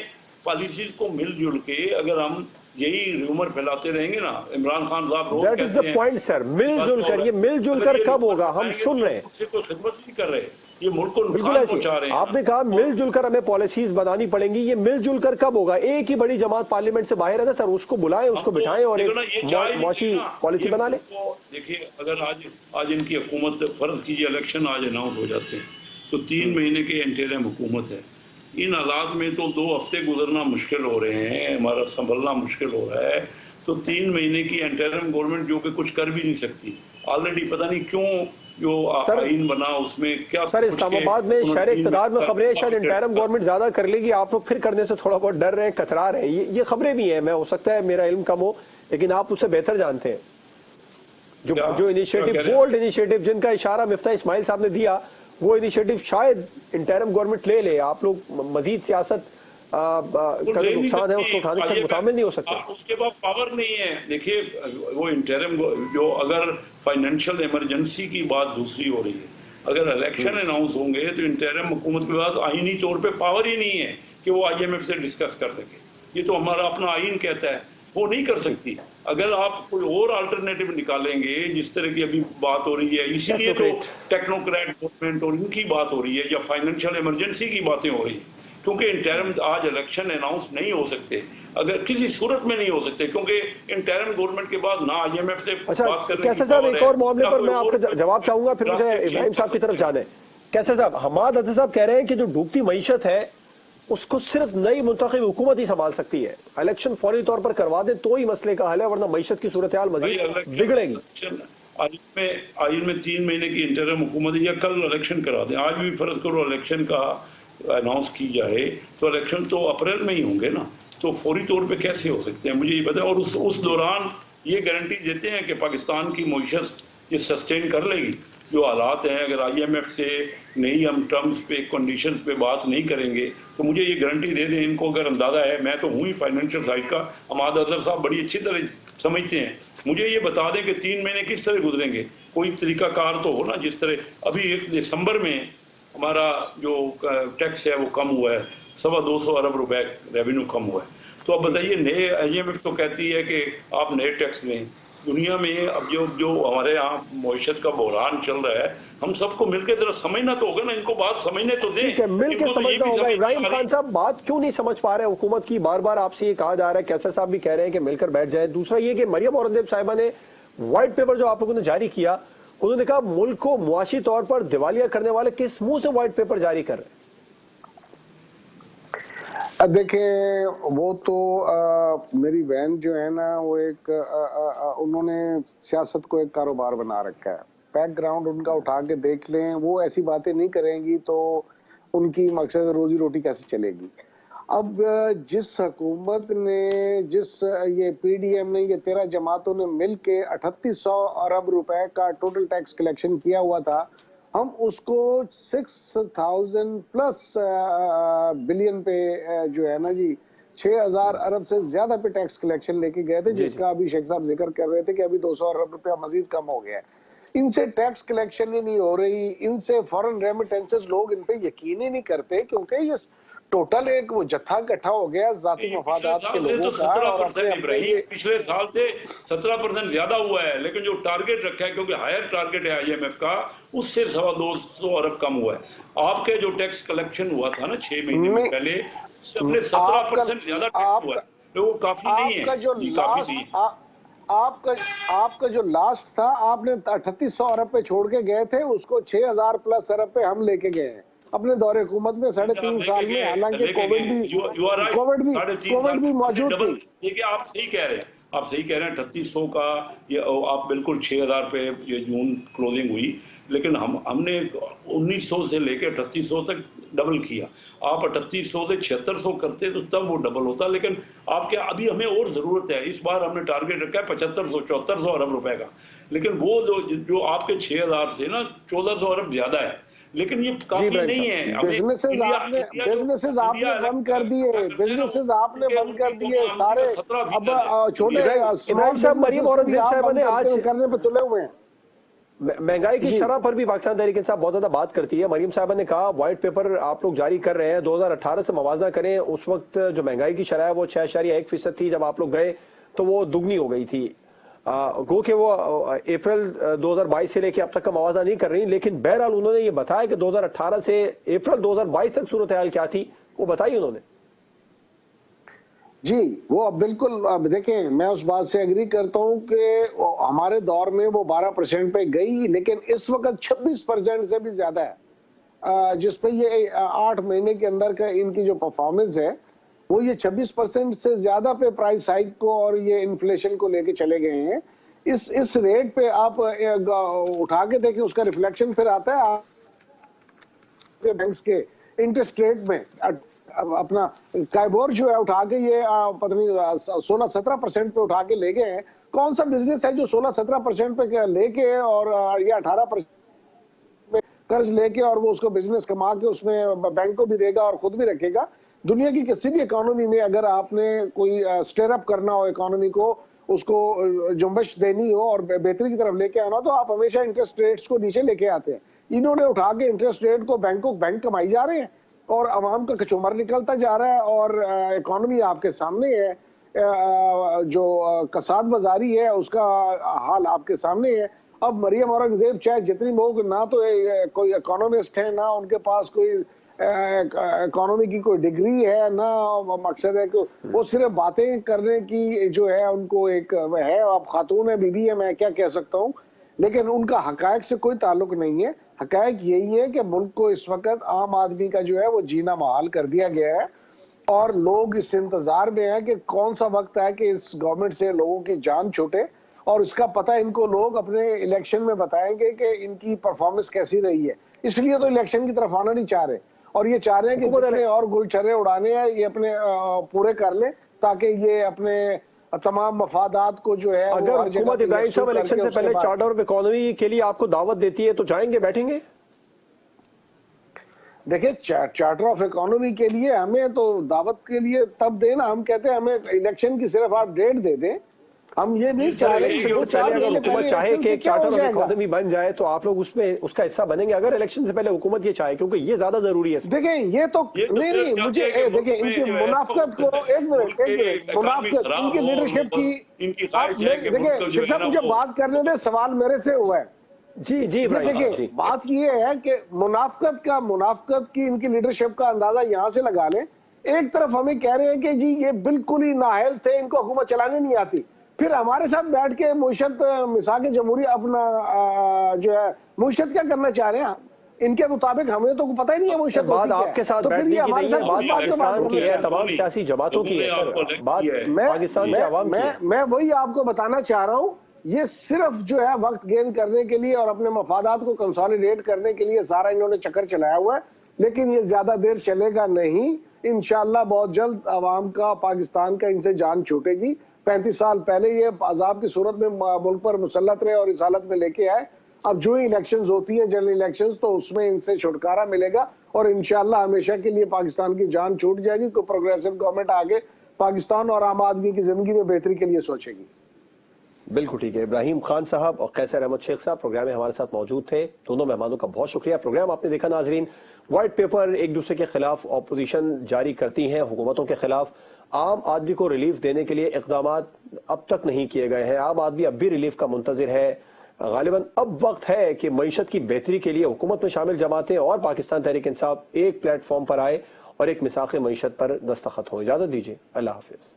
पॉलिसीज को मिलजुल के अगर हम यही र्यूमर फैलाते रहेंगे ना, इमरान खान साहब रोज कहते हैं, that is the point sir, मिलजुल कर, ये मिलजुल कर कब होगा? हम सुन रहे हैं, उससे कोई खिदमत नहीं कर रहे, ये मुल्क को बिल्कुल नुकसान पहुंचा रहे हैं। आपने कहा मिलजुल कर हमें पॉलिसीज बनानी पड़ेंगी, ये मिलजुल कर कब होगा? एक ही बड़ी जमात पार्लियामेंट से बाहर है ना सर, उसको बुलाएं, उसको बिठाएं और एक मौशी पॉलिसी बना लें। देखिए, अगर आज इनकी हुकूमत, फर्ज कीजिए इलेक्शन आज अनाउंस हो जाते हैं, तो 3 महीने की इंटरिम हुकूमत है। इन हालात में तो 2 हफ्ते गुजरना मुश्किल हो रहे हैं, हमारा संभलना मुश्किल हो रहा है। तो 3 महीने की इंटरिम गवर्नमेंट जो कि कुछ कर भी नहीं सकती, ऑलरेडी पता नहीं क्यों जो आईन बना उसमें क्या। सर इस्लामाबाद में शहर इक़्तिदार में खबरें हैं शायद इंटरिम गवर्नमेंट ज्यादा कर लेगी, आप लोग फिर करने से थोड़ा बहुत डर रहे हैं, कतरा रहे हैं, ये खबरें भी हैं। मैं, हो सकता है मेरा इल्म कम हो, लेकिन आप उससे बेहतर जानते हैं। जो इनिशिएटिव, बोल्ड इनिशिएटिव जिनका इशारा मिफ्ता इस्माइल साहब ने दिया, वो इनिशिएटिव शायद इंटरिम गवर्नमेंट ले ले। आप लोग मजीद सियासत का जो नुकसान है उसको उठाने से मुतामिल नहीं हो सकते। उसके बाद पावर नहीं है। देखिए, वो इंटरिम जो, अगर फाइनेंशियल इमरजेंसी की बात दूसरी हो रही है, अगर इलेक्शन अनाउंस होंगे तो इंटरिम हुकूमत के पास आईनी तौर पे पावर ही नहीं है कि वो IMF से डिस्कस कर सके। ये तो हमारा अपना आईन कहता है, वो नहीं कर सकती। अगर आप कोई और अल्टरनेटिव निकालेंगे, जिस तरह की अभी बात हो रही है, इसीलिए तो टेक्नोक्रेट गवर्नमेंट और इनकी बात हो रही है, या फाइनेंशियल इमरजेंसी की बातें हो रही है, क्योंकि इंटरिम आज इलेक्शन अनाउंस नहीं हो सकते, अगर किसी सूरत में नहीं हो सकते, क्योंकि इंटरिम गवर्नमेंट के बाद ना IMF से बात करने। कैसर साहब, एक और मामले पर मैं आपका जवाब चाहूंगा, फिर मुझे इब्राहिम साहब की तरफ जाना है। कैसर साहब, हमाद अदर साहब कह रहे हैं कि जो डूबती मईशत है उसको सिर्फ नई मुंतखब हुकूमत ही संभाल सकती है, इलेक्शन फौरी तौर पर करवा दे तो ही मसले का हल है, वरना मईशत की सूरत हाल मजीद बिगड़ेगी। आइन में 3 महीने की इंटरिम हुकूमत, या कल इलेक्शन करा दें, आज भी फर्ज करो इलेक्शन का अनाउंस की जाए, तो इलेक्शन तो अप्रैल में ही होंगे ना, तो फौरी तौर पे कैसे हो सकते हैं, मुझे ये बताएं। और उस दौरान ये गारंटी देते हैं कि पाकिस्तान की मईशत ये सस्टेन कर लेगी। जो हालात हैं, अगर IMF से नहीं हम टर्म्स पे, कंडीशंस पे बात नहीं करेंगे, तो मुझे ये गारंटी दे दें इनको, अगर अंदाजा है, मैं तो हूँ ही फाइनेंशियल साइड का, हमाद अजहर साहब बड़ी अच्छी तरह समझते हैं, मुझे ये बता दें कि 3 महीने किस तरह गुजरेंगे, कोई तरीकाकार तो हो ना। जिस तरह अभी 1 दिसंबर में हमारा जो टैक्स है वो कम हुआ है, 225 अरब रुपए रेवेन्यू कम हुआ है, तो अब बताइए, नए IMF तो कहती है कि आप नए टैक्स लें। दुनिया में अब जो हमारे यहाँ मईशत का बहरान चल रहा है, हम सबको मिलकर जरा समझना तो होगा ना, इनको बात समझने तो दें, मिलकर समझना होगा। इब्राहिम खान साहब, बात क्यों नहीं समझ पा रहे हुकूमत की? बार बार आपसे ये कहा जा रहा है, कैसर साहब भी कह रहे हैं कि मिलकर बैठ जाए। दूसरा ये कि मरियम औरंगजेब साहिबा ने व्हाइट पेपर जो आप लोगों ने जारी किया, उन्होंने कहा मुल्क को मुआशी तौर पर दिवालिया करने वाले किस मुंह से व्हाइट पेपर जारी कर रहे हैं? देखिए, वो तो मेरी बहन जो है ना, वो एक उन्होंने सियासत को एक कारोबार बना रखा है। बैकग्राउंड उनका उठा के देख लें, वो ऐसी बातें नहीं करेंगी तो उनकी मकसद रोजी रोटी कैसे चलेगी। अब जिस हुकूमत ने, ये PDM ने, ये 13 जमातों ने मिल के 3800 अरब रुपए का टोटल टैक्स कलेक्शन किया हुआ था, हम उसको 6000 प्लस बिलियन पे जो है ना जी, 6000 अरब से ज्यादा पे टैक्स कलेक्शन लेके गए थे, जिसका अभी शेख साहब जिक्र कर रहे थे कि अभी 200 अरब रुपया मजीद कम हो गया है। इनसे टैक्स कलेक्शन ही नहीं हो रही, इनसे फॉरेन रेमिटेंसेस, लोग इन पे यकीन ही नहीं करते, क्योंकि ये टोटल एक वो जत्था इकट्ठा हो गया जाती मफादात के लोगों का। 17% इब्राहिम, पिछले साल से 17% ज्यादा हुआ है, लेकिन जो टारगेट रखा है, क्योंकि हायर टारगेट है IMF का, उससे 225 अरब कम हुआ है। आपके जो टैक्स कलेक्शन हुआ था ना 6 महीने में पहले, उससे अपने 17% ज्यादा टैक्स हुआ है, तो वो काफी नहीं है, काफी नहीं है। आपका जो लास्ट था, आपने 3800 अरब पे छोड़ के गए थे, उसको 6000 प्लस अरब पे हम लेके गए हैं अपने दौरे हुकूमत में 3.5 साल में। हालांकि कोविड भी मौजूद थी। देखिए आप सही कह रहे हैं, आप सही कह रहे हैं। 3800 का ये आप बिल्कुल 6000 पे ये जून क्लोजिंग हुई, लेकिन हमने 1900 से लेकर 3800 तक डबल किया। आप 3800 से 7600 करते तो तब वो डबल होता, लेकिन आपके अभी हमें और ज़रूरत है। इस बार हमने टारगेट रखा है 7500-7400 अरब रुपए का, लेकिन वो जो आपके 6000 से ना 1400 अरब ज़्यादा है, लेकिन ये काफी नहीं है। बिजनेसेस आपने बंद कर दिए, बिजनेसेस आपने बंद कर दिए सारे। अब छोटे इब्राहिम साहब, मरियम औरंगजेब साहब ने आज करने पे तुले हुए हैं। महंगाई की शरह पर भी पाकिस्तान तहरीक इंसाफ बहुत ज्यादा बात करती है। मरियम साहब ने कहा व्हाइट पेपर आप लोग जारी कर रहे हैं, 2018 से मवाजना करें, उस वक्त जो महंगाई की शरह है वो 6.1% थी, जब आप लोग गए तो वो दुगनी हो गई थी। गो कि वो अप्रैल 2022 से लेके अब तक का मवाजा नहीं कर रही, लेकिन बहरहाल उन्होंने ये बताया कि 2018 से अप्रैल 2022 तक सूरत हाल क्या थी वो बताई उन्होंने। जी, वो अब बिल्कुल, अब देखें, मैं उस बात से एग्री करता हूं कि हमारे दौर में वो 12% पे गई, लेकिन इस वक्त 26% से भी ज्यादा है, जिस पे ये 8 महीने के अंदर का इनकी जो परफॉर्मेंस है वो ये 26% से ज्यादा पे प्राइस हाइक को और ये इन्फ्लेशन को लेके चले गए हैं। इस रेट पे आप उठा के देखें, उसका रिफ्लेक्शन फिर आता है आपके बैंक्स के इंटरेस्ट रेट में। अपना काइबोर जो है उठा के ये पता नहीं 16-17% पे उठा के ले गए हैं। कौन सा बिजनेस है जो 16-17% पे लेके और या 18% में कर्ज लेके और वो उसको बिजनेस कमा के उसमें बैंक को भी देगा और खुद भी रखेगा। दुनिया की किसी भी इकोनॉमी में अगर आपने कोई स्टेयर अप करना हो इकोनॉमी को, उसको जुम्बश देनी हो और बेहतरी की तरफ लेके आना हो, तो आप हमेशा इंटरेस्ट रेट्स को नीचे लेके आते हैं। इन्होंने उठा के इंटरेस्ट रेट को बैंक कमाई जा रहे हैं और आवाम का कचूमर निकलता जा रहा है और इकोनॉमी आपके सामने है। जो कसाद बाजारी है उसका हाल आपके सामने है। अब मरियम औरंगजेब चाहे जितनी लोग, ना तो कोई इकोनॉमिस्ट है, ना उनके पास कोई इकोनॉमी की कोई डिग्री है, ना मकसद है कि वो सिर्फ बातें करने की जो है उनको एक है। अब खातून है, बीबी है, मैं क्या कह सकता हूँ, लेकिन उनका हकायक से कोई ताल्लुक नहीं है। हकायक यही है कि मुल्क को इस वक्त आम आदमी का जो है वो जीना मुहाल कर दिया गया है और लोग इस इंतजार में है कि कौन सा वक्त है कि इस गवर्नमेंट से लोगों की जान छूटे, और इसका पता इनको लोग अपने इलेक्शन में बताएंगे कि इनकी परफॉर्मेंस कैसी रही है। इसलिए तो इलेक्शन की तरफ आना नहीं चाह रहे और ये चाह रहे हैं कि जितने और गुलछर्रे उड़ाने हैं ये अपने पूरे कर ले, ताकि ये अपने तमाम मफादात को जो है। अगर हुकूमत इब्राहिम साहब इलेक्शन से पहले चार्टर ऑफ इकोनॉमी के लिए आपको दावत देती है तो जाएंगे, बैठेंगे? देखिए, चार्टर ऑफ इकोनॉमी के लिए हमें तो दावत के लिए तब देना, हम कहते हैं हमें इलेक्शन की सिर्फ आप डेट दे दें। हम ये नहीं चाह रहे कि अगर हुकूमत चाहे कि एक चार्टर ऑफ इकोनॉमी बन जाए तो आप लोग उसमें उसका हिस्सा बनेंगे, अगर इलेक्शन से पहले हुकूमत ये चाहे, क्योंकि ये ज्यादा जरूरी है। देखें, ये तो नहीं, मुझे देखिए इनकी मुनाफकत को, एक मिनट मुनाफकत, इनकी लीडरशिप की, देखिए शिक्षा मुझे बात करने दे, सवाल मेरे से हुआ है। जी देखिए, बात ये है कि मुनाफकत की इनकी लीडरशिप का अंदाजा यहाँ से लगा लें। एक तरफ हमें कह रहे हैं कि जी ये बिल्कुल ही नाअहल थे, इनको हुकूमत चलाने नहीं आती, फिर हमारे साथ बैठ के मुशत मिसाक जमहूरी अपना जो है मुशत क्या करना चाह रहे हैं इनके मुताबिक, हमें तो पता ही नहीं है मुशत। बात आपके साथ बैठने की नहीं है, बात पाकिस्तान की है, तमाम सियासी जमातों की है, बात पाकिस्तान के अवाम की है। मैं वही आपको बताना चाह रहा हूँ, ये सिर्फ जो है वक्त गेन करने के लिए और अपने मफादात को कंसोलिडेट करने के लिए सारा इन्होंने चक्कर चलाया हुआ है, लेकिन ये ज्यादा देर चलेगा नहीं। इंशाअल्लाह बहुत जल्द अवाम का, पाकिस्तान का इनसे जान छूटेगी। 35 साल पहले ये अजाब की सूरत में मुल्क पर मुसल्लत रहे और इस हालत में लेके आए। अब जो ही इलेक्शंस होती हैं, जनरल इलेक्शंस, तो उसमें इनसे छुटकारा मिलेगा और इंशाअल्लाह हमेशा के लिए पाकिस्तान की जान छूट जाएगी। कोई प्रोग्रेसिव गवर्नमेंट आगे पाकिस्तान और आम आदमी की जिंदगी में बेहतरी के लिए सोचेगी। बिल्कुल ठीक है। इब्राहिम खान साहब और कैसर अहमद शेख साहब प्रोग्राम में हमारे साथ मौजूद थे। दोनों मेहमानों का बहुत शुक्रिया। प्रोग्राम आपने देखा नाजरीन, व्हाइट पेपर एक दूसरे के खिलाफ ऑपोजिशन जारी करती हैं हुकूमतों के खिलाफ। आम आदमी को रिलीफ देने के लिए इकदाम अब तक नहीं किए गए हैं। आम आदमी अब भी रिलीफ का मुंतजिर है। गालिबन अब वक्त है कि मईशत की बेहतरी के लिए हुकूमत में शामिल जमातें और पाकिस्तान तहरीक इंसाफ एक प्लेटफॉर्म पर आए और एक मिसाक़ मईशत पर दस्तखत हो। इजाजत दीजिए, अल्लाह हाफिज।